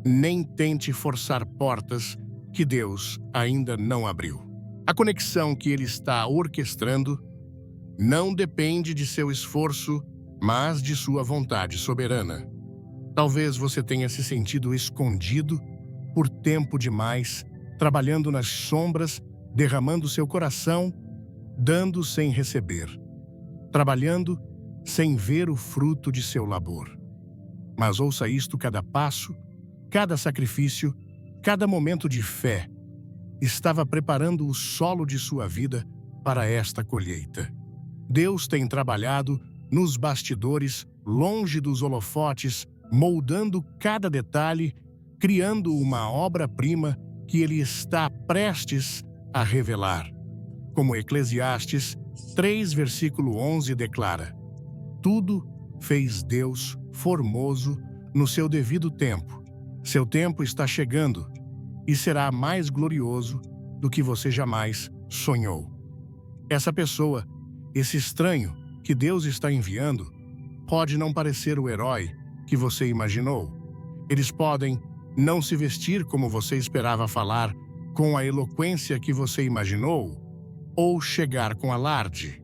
nem tente forçar portas que Deus ainda não abriu. A conexão que Ele está orquestrando não depende de seu esforço, mas de sua vontade soberana. Talvez você tenha se sentido escondido por tempo demais, trabalhando nas sombras, derramando seu coração, dando sem receber, trabalhando sem ver o fruto de seu labor. Mas ouça isto: cada passo, cada sacrifício, cada momento de fé estava preparando o solo de sua vida para esta colheita. Deus tem trabalhado nos bastidores, longe dos holofotes, moldando cada detalhe, criando uma obra-prima que Ele está prestes a revelar. Como Eclesiastes 3, versículo 11 declara: tudo fez Deus formoso no seu devido tempo. Seu tempo está chegando e será mais glorioso do que você jamais sonhou. Essa pessoa, esse estranho que Deus está enviando, pode não parecer o herói que você imaginou. Eles podem não se vestir como você esperava falar, com a eloquência que você imaginou, ou chegar com alarde.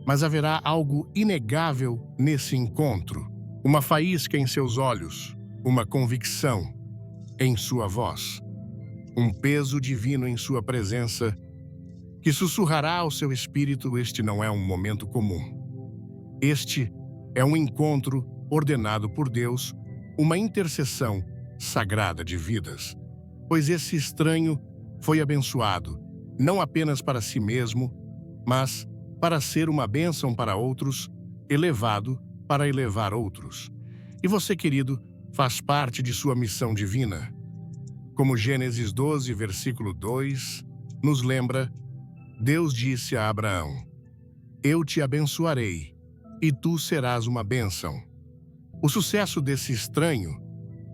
Mas haverá algo inegável nesse encontro. Uma faísca em seus olhos, uma convicção em sua voz, um peso divino em sua presença que sussurrará ao seu espírito: este não é um momento comum. Este é um encontro ordenado por Deus, uma intercessão sagrada de vidas. Pois esse estranho foi abençoado, não apenas para si mesmo, mas para ser uma bênção para outros, elevado para elevar outros. E você, querido, faz parte de sua missão divina. Como Gênesis 12, versículo 2, nos lembra, Deus disse a Abraão: eu te abençoarei, e tu serás uma bênção. O sucesso desse estranho,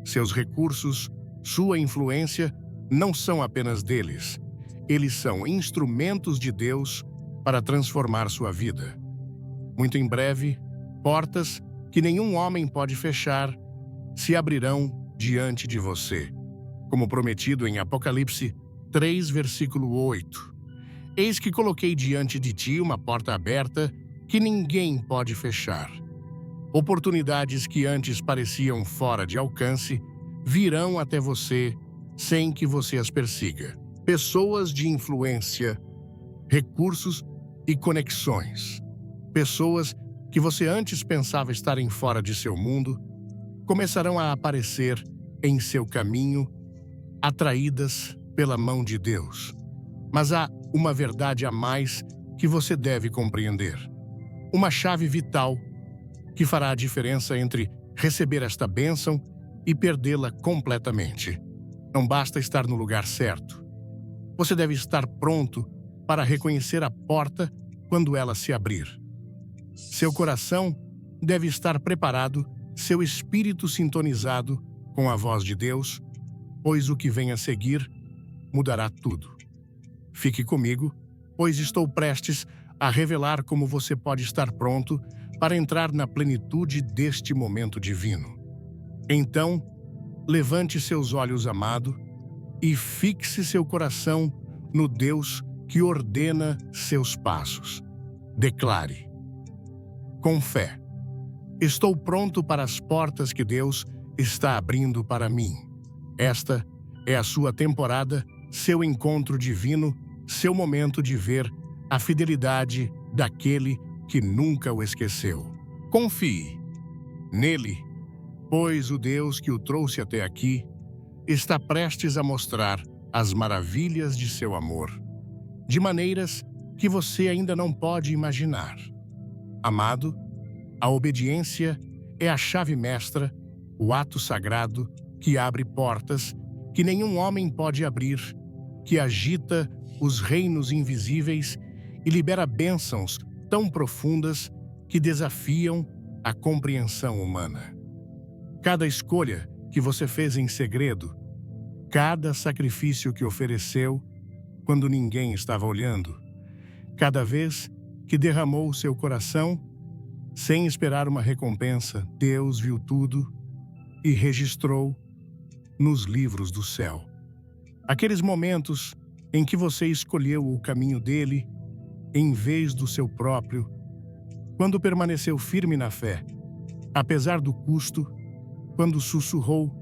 seus recursos, sua influência, não são apenas deles. Eles são instrumentos de Deus para transformar sua vida. Muito em breve, portas que nenhum homem pode fechar se abrirão diante de você, como prometido em Apocalipse 3, versículo 8. Eis que coloquei diante de ti uma porta aberta que ninguém pode fechar. Oportunidades que antes pareciam fora de alcance virão até você sem que você as persiga. Pessoas de influência, recursos e conexões. Pessoas que você antes pensava estarem fora de seu mundo começarão a aparecer em seu caminho, atraídas pela mão de Deus. Mas há uma verdade a mais que você deve compreender. Uma chave vital que fará a diferença entre receber esta bênção e perdê-la completamente. Não basta estar no lugar certo. Você deve estar pronto para reconhecer a porta quando ela se abrir. Seu coração deve estar preparado, seu espírito sintonizado com a voz de Deus, pois o que vem a seguir mudará tudo. Fique comigo, pois estou prestes a revelar como você pode estar pronto para entrar na plenitude deste momento divino. Então, levante seus olhos, amado, e fixe seu coração no Deus que ordena seus passos. Declare, com fé: estou pronto para as portas que Deus está abrindo para mim. Esta é a sua temporada, seu encontro divino, seu momento de ver a fidelidade daquele que nunca o esqueceu. Confie nele, pois o Deus que o trouxe até aqui está prestes a mostrar as maravilhas de seu amor, de maneiras que você ainda não pode imaginar. Amado, a obediência é a chave mestra, o ato sagrado que abre portas que nenhum homem pode abrir, que agita os reinos invisíveis e libera bênçãos tão profundas que desafiam a compreensão humana. Cada escolha que você fez em segredo, cada sacrifício que ofereceu quando ninguém estava olhando, cada vez que derramou seu coração, sem esperar uma recompensa, Deus viu tudo e registrou nos livros do céu. Aqueles momentos em que você escolheu o caminho dele em vez do seu próprio, quando permaneceu firme na fé, apesar do custo, quando sussurrou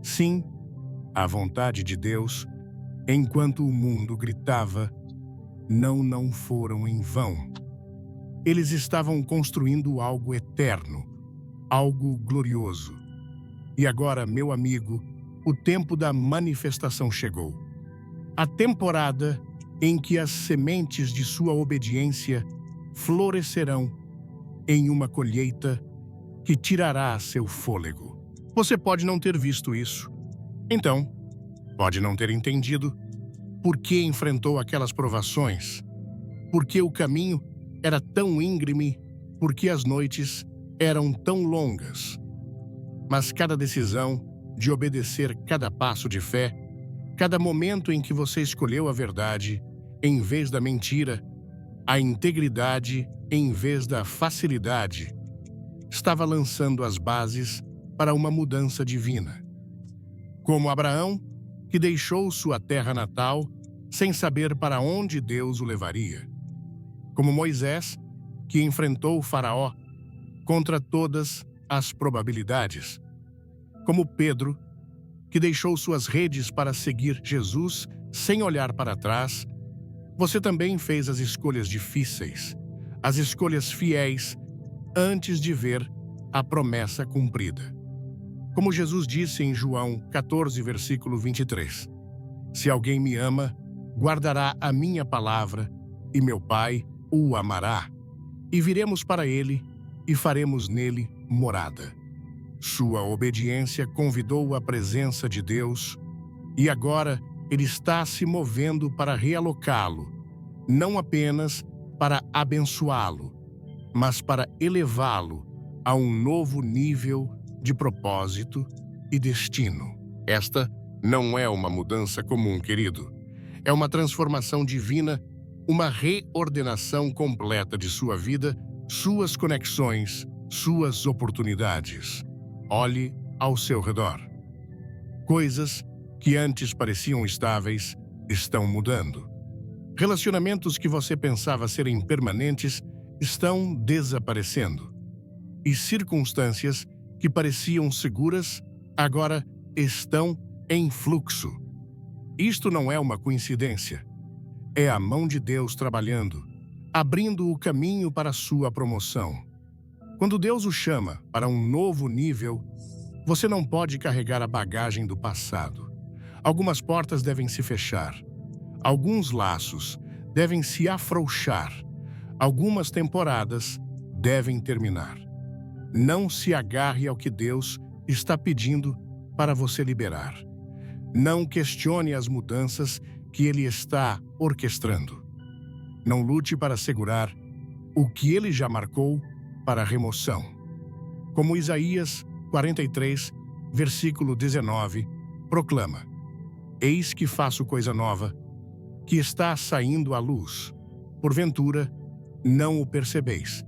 sim à vontade de Deus, enquanto o mundo gritava não foram em vão. Eles estavam construindo algo eterno, algo glorioso. E agora, meu amigo, o tempo da manifestação chegou. A temporada em que as sementes de sua obediência florescerão em uma colheita que tirará seu fôlego. Você pode não ter visto isso. Então, pode não ter entendido por que enfrentou aquelas provações, por que o caminho era tão íngreme, por que as noites eram tão longas. Mas cada decisão de obedecer, cada passo de fé, cada momento em que você escolheu a verdade em vez da mentira, a integridade em vez da facilidade, estava lançando as bases para uma mudança divina. Como Abraão, que deixou sua terra natal sem saber para onde Deus o levaria. Como Moisés, que enfrentou o Faraó contra todas as probabilidades. Como Pedro, que deixou suas redes para seguir Jesus sem olhar para trás, você também fez as escolhas difíceis, as escolhas fiéis, antes de ver a promessa cumprida. Como Jesus disse em João 14, versículo 23, se alguém me ama, guardará a minha palavra, e meu Pai o amará, e viremos para ele e faremos nele morada. Sua obediência convidou a presença de Deus, e agora ele está se movendo para realocá-lo, não apenas para abençoá-lo, mas para elevá-lo a um novo nível de propósito e destino. Esta não é uma mudança comum, querido. É uma transformação divina, uma reordenação completa de sua vida, suas conexões, suas oportunidades. Olhe ao seu redor. Coisas que antes pareciam estáveis estão mudando. Relacionamentos que você pensava serem permanentes estão desaparecendo. E circunstâncias que pareciam seguras agora estão em fluxo. Isto não é uma coincidência. É a mão de Deus trabalhando, abrindo o caminho para a sua promoção. Quando Deus o chama para um novo nível, você não pode carregar a bagagem do passado. Algumas portas devem se fechar. Alguns laços devem se afrouxar. Algumas temporadas devem terminar. Não se agarre ao que Deus está pedindo para você liberar. Não questione as mudanças que Ele está orquestrando. Não lute para segurar o que Ele já marcou para remoção. Como Isaías 43, versículo 19, proclama: Eis que faço coisa nova, que está saindo à luz. Porventura, não o percebeis.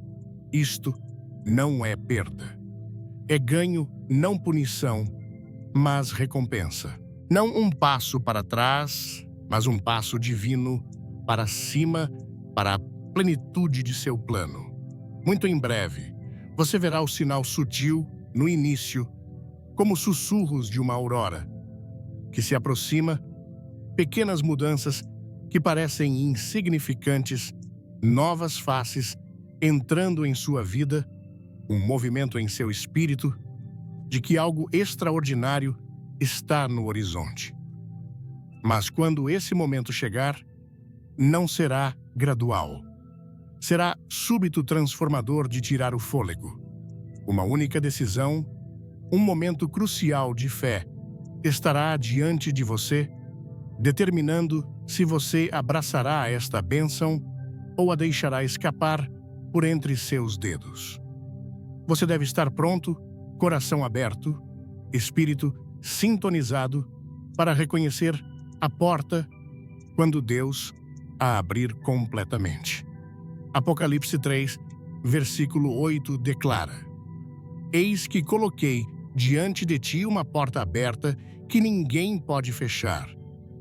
Isto não é perda. É ganho, não punição, mas recompensa. Não um passo para trás, mas um passo divino para cima, para a plenitude de seu plano. Muito em breve, você verá o sinal sutil no início, como sussurros de uma aurora, que se aproxima, pequenas mudanças que parecem insignificantes, novas faces entrando em sua vida, um movimento em seu espírito de que algo extraordinário está no horizonte. Mas quando esse momento chegar, não será gradual. Será súbito transformador de tirar o fôlego. Uma única decisão, um momento crucial de fé, estará diante de você, determinando se você abraçará esta bênção ou a deixará escapar por entre seus dedos. Você deve estar pronto, coração aberto, espírito sintonizado para reconhecer a porta quando Deus a abrir completamente. Apocalipse 3, versículo 8 declara: Eis que coloquei diante de ti uma porta aberta que ninguém pode fechar.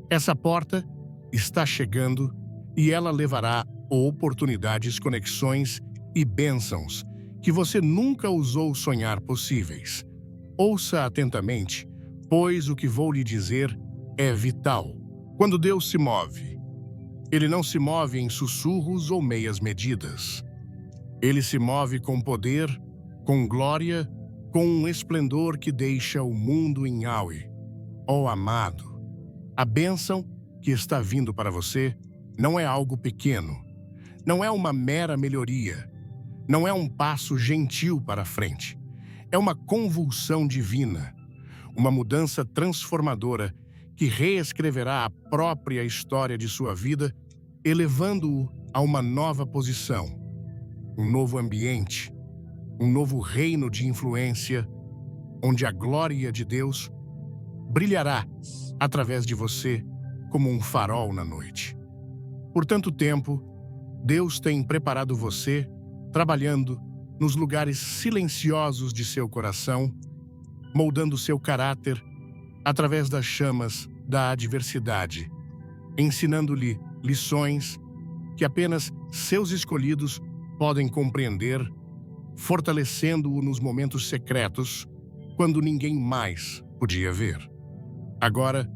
Essa porta está chegando e ela levará oportunidades, conexões e bênçãos que você nunca ousou sonhar possíveis. Ouça atentamente, pois o que vou lhe dizer é vital. Quando Deus se move, Ele não se move em sussurros ou meias medidas. Ele se move com poder, com glória, com um esplendor que deixa o mundo em auê. Ó amado, a bênção que está vindo para você não é algo pequeno, não é uma mera melhoria, não é um passo gentil para frente. É uma convulsão divina, uma mudança transformadora que reescreverá a própria história de sua vida, elevando-o a uma nova posição, um novo ambiente, um novo reino de influência, onde a glória de Deus brilhará através de você como um farol na noite. Por tanto tempo, Deus tem preparado você, trabalhando nos lugares silenciosos de seu coração, moldando seu caráter através das chamas da adversidade, ensinando-lhe lições que apenas seus escolhidos podem compreender, fortalecendo-o nos momentos secretos, quando ninguém mais podia ver. Agora,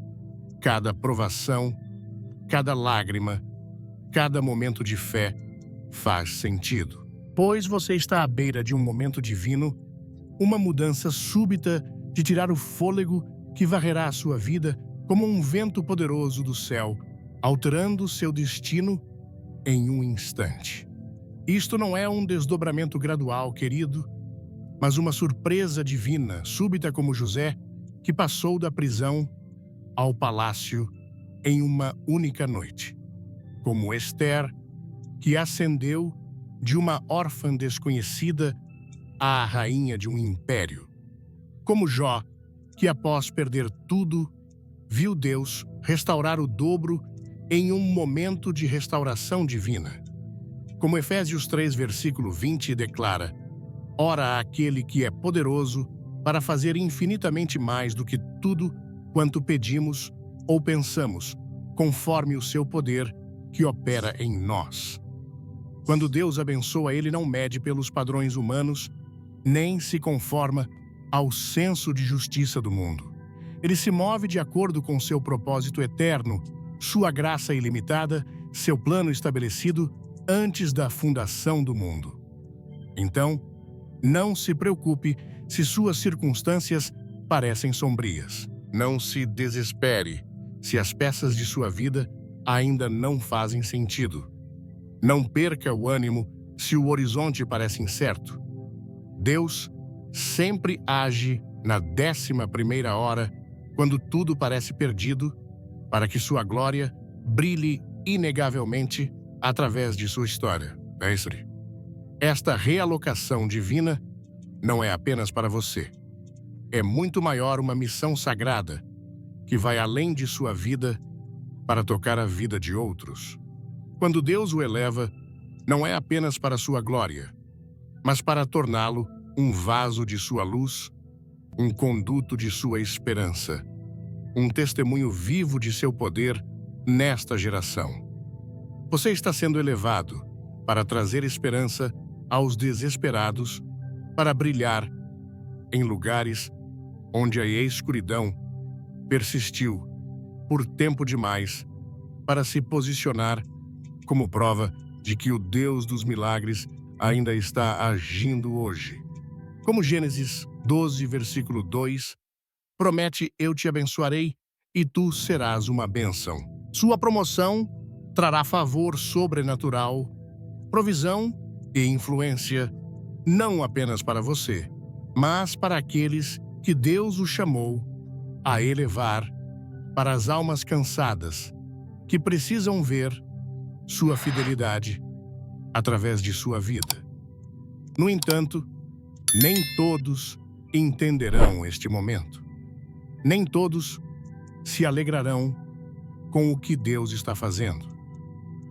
cada provação, cada lágrima, cada momento de fé faz sentido. Pois você está à beira de um momento divino, uma mudança súbita de tirar o fôlego que varrerá a sua vida como um vento poderoso do céu, alterando seu destino em um instante. Isto não é um desdobramento gradual, querido, mas uma surpresa divina, súbita como José, que passou da prisão ao palácio em uma única noite. Como Esther, que ascendeu de uma órfã desconhecida à rainha de um império. Como Jó, que após perder tudo, viu Deus restaurar o dobro em um momento de restauração divina. Como Efésios 3, versículo 20 declara: Ora aquele que é poderoso para fazer infinitamente mais do que tudo quanto pedimos ou pensamos, conforme o seu poder que opera em nós. Quando Deus abençoa, Ele não mede pelos padrões humanos, nem se conforma ao senso de justiça do mundo. Ele se move de acordo com seu propósito eterno, sua graça ilimitada, seu plano estabelecido antes da fundação do mundo. Então, não se preocupe se suas circunstâncias parecem sombrias. Não se desespere se as peças de sua vida ainda não fazem sentido. Não perca o ânimo se o horizonte parece incerto. Deus sempre age na 11ª hora, quando tudo parece perdido, para que sua glória brilhe inegavelmente através de sua história. Mestre, esta realocação divina não é apenas para você. É muito maior, uma missão sagrada que vai além de sua vida para tocar a vida de outros. Quando Deus o eleva, não é apenas para sua glória, mas para torná-lo um vaso de sua luz, um conduto de sua esperança, um testemunho vivo de seu poder nesta geração. Você está sendo elevado para trazer esperança aos desesperados, para brilhar em lugares onde a escuridão persistiu por tempo demais, para se posicionar como prova de que o Deus dos milagres ainda está agindo hoje. Como Gênesis 12, versículo 2, promete: eu te abençoarei e tu serás uma bênção. Sua promoção trará favor sobrenatural, provisão e influência, não apenas para você, mas para aqueles que Deus o chamou a elevar, para as almas cansadas, que precisam ver sua fidelidade através de sua vida. No entanto, nem todos entenderão este momento. Nem todos se alegrarão com o que Deus está fazendo.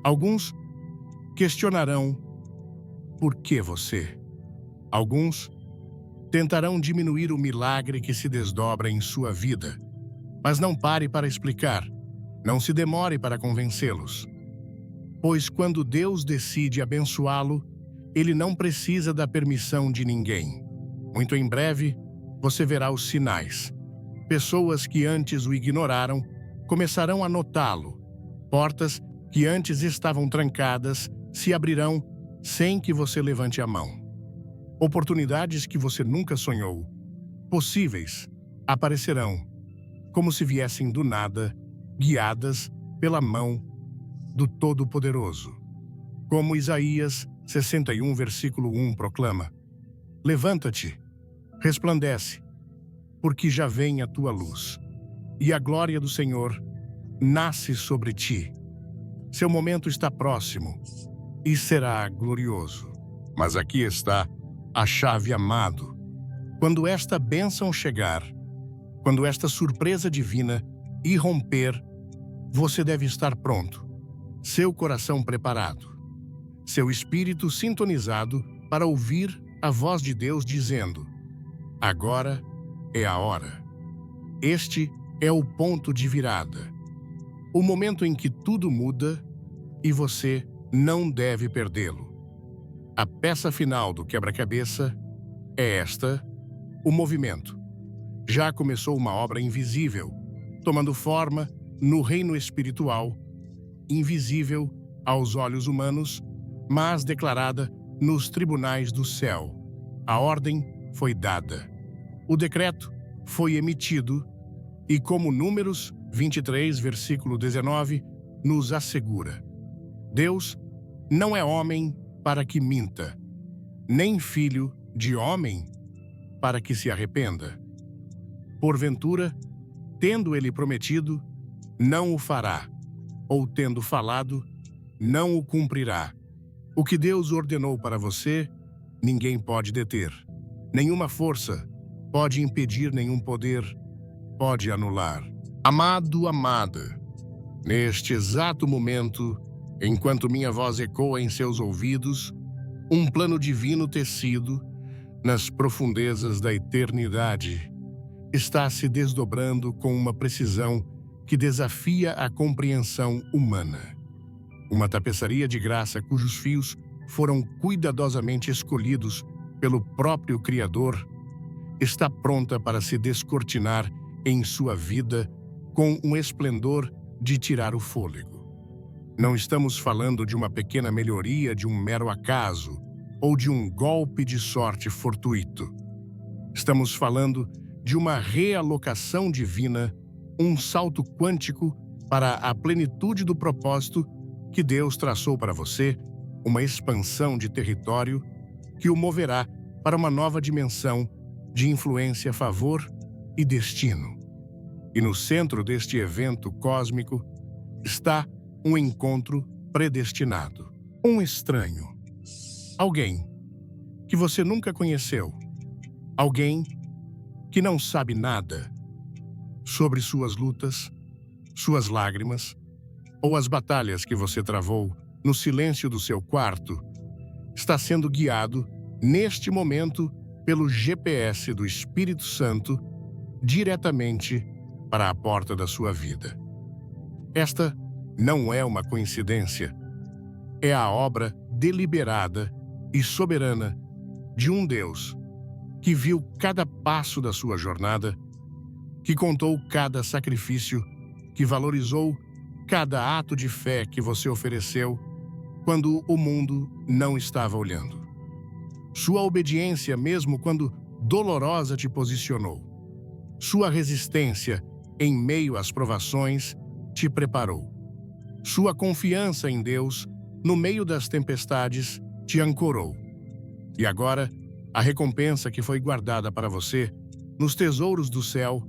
Alguns questionarão por que você. Alguns tentarão diminuir o milagre que se desdobra em sua vida. Mas não pare para explicar. Não se demore para convencê-los. Pois quando Deus decide abençoá-lo, ele não precisa da permissão de ninguém. Muito em breve, você verá os sinais. Pessoas que antes o ignoraram começarão a notá-lo. Portas que antes estavam trancadas se abrirão sem que você levante a mão. Oportunidades que você nunca sonhou, possíveis, aparecerão, como se viessem do nada, guiadas pela mão do Todo-Poderoso. Como Isaías 61, versículo 1 proclama: levanta-te, resplandece, porque já vem a tua luz, e a glória do Senhor nasce sobre ti. Seu momento está próximo e será glorioso. Mas aqui está a chave, amado. Quando esta bênção chegar, quando esta surpresa divina irromper, você deve estar pronto, seu coração preparado, seu espírito sintonizado para ouvir a voz de Deus dizendo: agora é a hora. Este é o ponto de virada, o momento em que tudo muda e você não deve perdê-lo. A peça final do quebra-cabeça é esta: o movimento. Já começou uma obra invisível, tomando forma no reino espiritual, invisível aos olhos humanos, mas declarada nos tribunais do céu. A ordem foi dada. O decreto foi emitido e, como Números 23, versículo 19, nos assegura: Deus não é homem para que minta, nem filho de homem para que se arrependa. Porventura, tendo ele prometido, não o fará, ou tendo falado, não o cumprirá. O que Deus ordenou para você, ninguém pode deter. Nenhuma força pode impedir, nenhum poder pode anular. Amado, amada, neste exato momento, enquanto minha voz ecoa em seus ouvidos, um plano divino tecido nas profundezas da eternidade está se desdobrando com uma precisão que desafia a compreensão humana. Uma tapeçaria de graça cujos fios foram cuidadosamente escolhidos pelo próprio Criador está pronta para se descortinar em sua vida com um esplendor de tirar o fôlego. Não estamos falando de uma pequena melhoria de um mero acaso ou de um golpe de sorte fortuito. Estamos falando de uma realocação divina, um salto quântico para a plenitude do propósito que Deus traçou para você, uma expansão de território que o moverá para uma nova dimensão de influência, favor e destino. E no centro deste evento cósmico está um encontro predestinado. Um estranho. Alguém que você nunca conheceu. Alguém que não sabe nada sobre suas lutas, suas lágrimas ou as batalhas que você travou no silêncio do seu quarto, está sendo guiado neste momento pelo GPS do Espírito Santo diretamente para a porta da sua vida. Esta não é uma coincidência. É a obra deliberada e soberana de um Deus que viu cada passo da sua jornada, que contou cada sacrifício, que valorizou cada ato de fé que você ofereceu quando o mundo não estava olhando. Sua obediência, mesmo quando dolorosa, te posicionou. Sua resistência em meio às provações te preparou. Sua confiança em Deus, no meio das tempestades, te ancorou. E agora, A recompensa que foi guardada para você nos tesouros do céu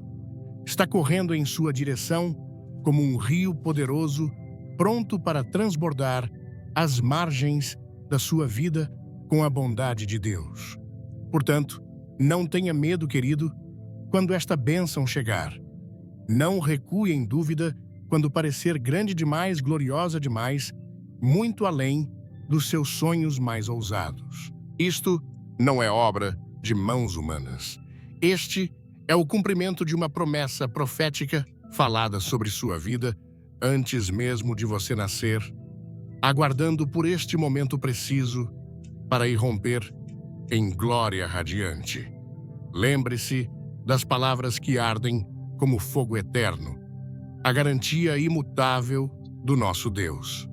está correndo em sua direção como um rio poderoso, pronto para transbordar as margens da sua vida com a bondade de Deus. Portanto, não tenha medo, querido, quando esta bênção chegar. Não recue em dúvida quando parecer grande demais, gloriosa demais, muito além dos seus sonhos mais ousados. Isto não é obra de mãos humanas. Este é o cumprimento de uma promessa profética falada sobre sua vida antes mesmo de você nascer, aguardando por este momento preciso para irromper em glória radiante. Lembre-se das palavras que ardem como fogo eterno, a garantia imutável do nosso Deus.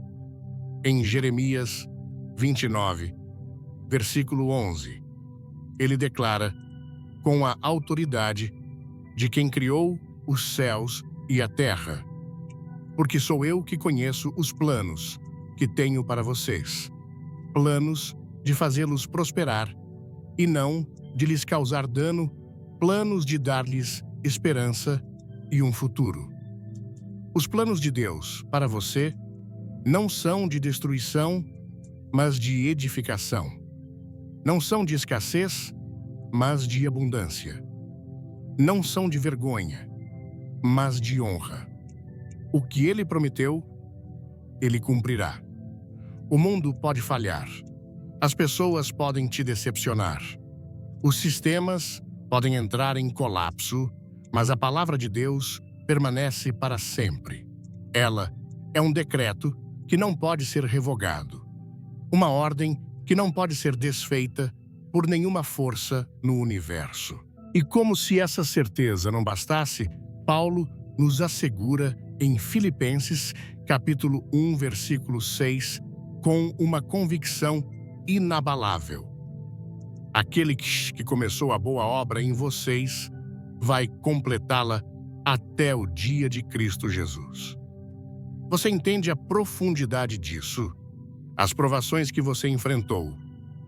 Em Jeremias 29, versículo 11, ele declara, com a autoridade de quem criou os céus e a terra, porque sou eu que conheço os planos que tenho para vocês, planos de fazê-los prosperar e não de lhes causar dano, planos de dar-lhes esperança e um futuro. Os planos de Deus para você não são de destruição, mas de edificação. Não são de escassez, mas de abundância. Não são de vergonha, mas de honra. O que ele prometeu, ele cumprirá. O mundo pode falhar. As pessoas podem te decepcionar. Os sistemas podem entrar em colapso, mas a palavra de Deus permanece para sempre. Ela é um decreto que não pode ser revogado. Uma ordem que não pode ser desfeita por nenhuma força no universo. E como se essa certeza não bastasse, Paulo nos assegura em Filipenses, capítulo 1, versículo 6, com uma convicção inabalável. Aquele que começou a boa obra em vocês vai completá-la até o dia de Cristo Jesus. Você entende a profundidade disso? As provações que você enfrentou,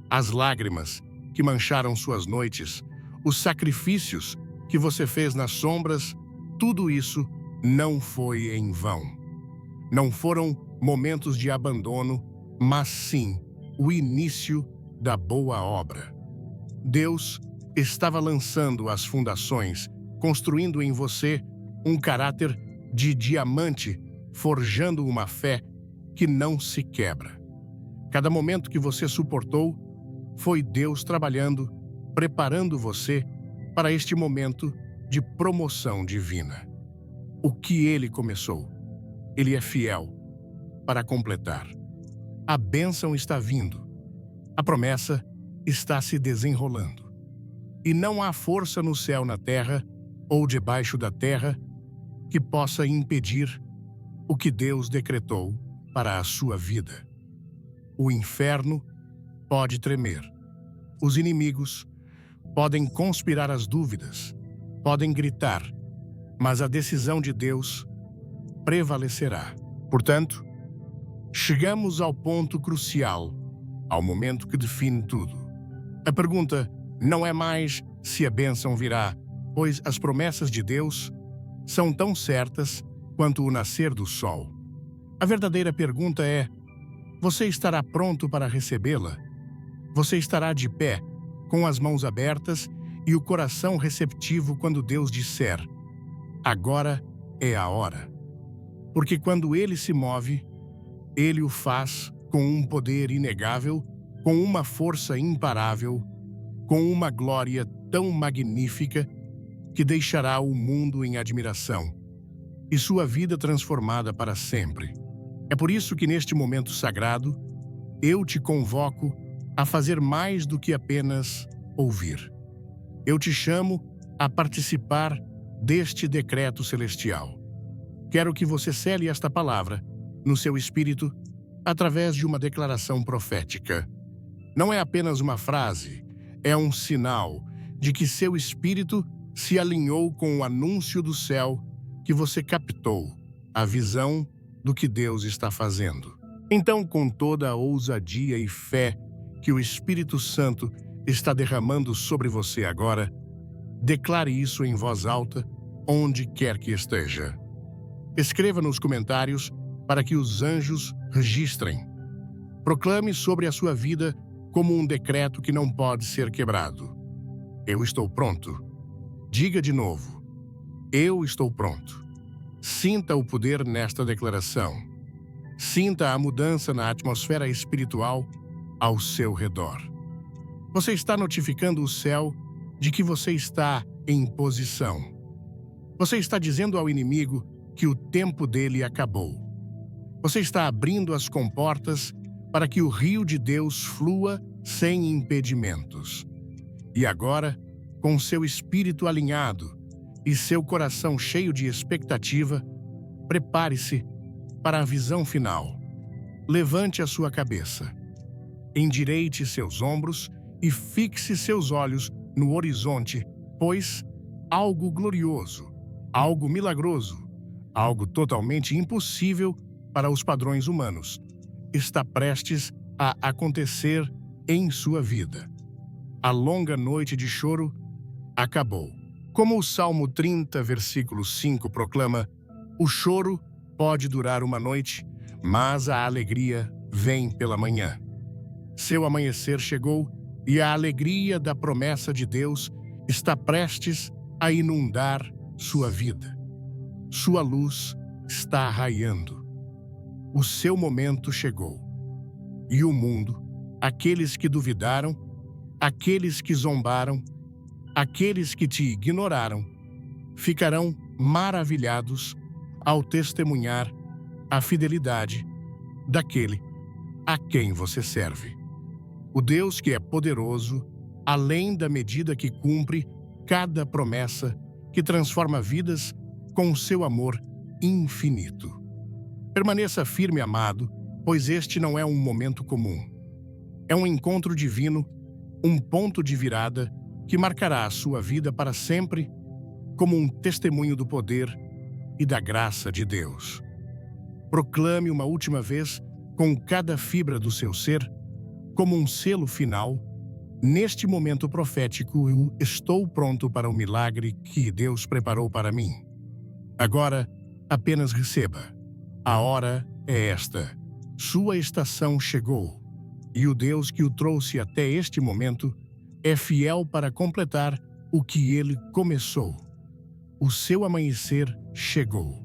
as lágrimas que mancharam suas noites, os sacrifícios que você fez nas sombras, tudo isso não foi em vão. Não foram momentos de abandono, mas sim o início da boa obra. Deus estava lançando as fundações, construindo em você um caráter de diamante, forjando uma fé que não se quebra. Cada momento que você suportou foi Deus trabalhando, preparando você para este momento de promoção divina. O que ele começou, ele é fiel para completar. A bênção está vindo. A promessa está se desenrolando. E não há força no céu, na terra ou debaixo da terra que possa impedir o que Deus decretou para a sua vida. O inferno pode tremer. Os inimigos podem conspirar as dúvidas, podem gritar, mas a decisão de Deus prevalecerá. Portanto, chegamos ao ponto crucial, ao momento que define tudo. A pergunta não é mais se a bênção virá, pois as promessas de Deus são tão certas quanto o nascer do sol. A verdadeira pergunta é: você estará pronto para recebê-la? Você estará de pé, com as mãos abertas e o coração receptivo quando Deus disser: agora é a hora. Porque quando ele se move, ele o faz com um poder inegável, com uma força imparável, com uma glória tão magnífica que deixará o mundo em admiração e sua vida transformada para sempre. É por isso que neste momento sagrado, eu te convoco a fazer mais do que apenas ouvir. Eu te chamo a participar deste decreto celestial. Quero que você cele esta palavra no seu espírito através de uma declaração profética. Não é apenas uma frase, é um sinal de que seu espírito se alinhou com o anúncio do céu, que você captou a visão do que Deus está fazendo. Então, com toda a ousadia e fé que o Espírito Santo está derramando sobre você agora, declare isso em voz alta, onde quer que esteja. Escreva nos comentários para que os anjos registrem. Proclame sobre a sua vida como um decreto que não pode ser quebrado. Eu estou pronto. Diga de novo. Eu estou pronto. Sinta o poder nesta declaração. Sinta a mudança na atmosfera espiritual ao seu redor. Você está notificando o céu de que você está em posição. Você está dizendo ao inimigo que o tempo dele acabou. Você está abrindo as comportas para que o rio de Deus flua sem impedimentos. E agora, com seu espírito alinhado e seu coração cheio de expectativa, prepare-se para a visão final. Levante a sua cabeça. Endireite seus ombros e fixe seus olhos no horizonte, pois algo glorioso, algo milagroso, algo totalmente impossível para os padrões humanos, está prestes a acontecer em sua vida. A longa noite de choro acabou. Como o Salmo 30, versículo 5 proclama, o choro pode durar uma noite, mas a alegria vem pela manhã. Seu amanhecer chegou e a alegria da promessa de Deus está prestes a inundar sua vida. Sua luz está raiando. O seu momento chegou. E o mundo, aqueles que duvidaram, aqueles que zombaram, aqueles que te ignoraram, ficarão maravilhados ao testemunhar a fidelidade daquele a quem você serve. O Deus que é poderoso, além da medida que cumpre cada promessa, que transforma vidas com o seu amor infinito. Permaneça firme, amado, pois este não é um momento comum. É um encontro divino, um ponto de virada que marcará a sua vida para sempre como um testemunho do poder e da graça de Deus. Proclame uma última vez, com cada fibra do seu ser, como um selo final, neste momento profético, eu estou pronto para o milagre que Deus preparou para mim. Agora, apenas receba. A hora é esta. Sua estação chegou. E o Deus que o trouxe até este momento é fiel para completar o que ele começou. O seu amanhecer chegou.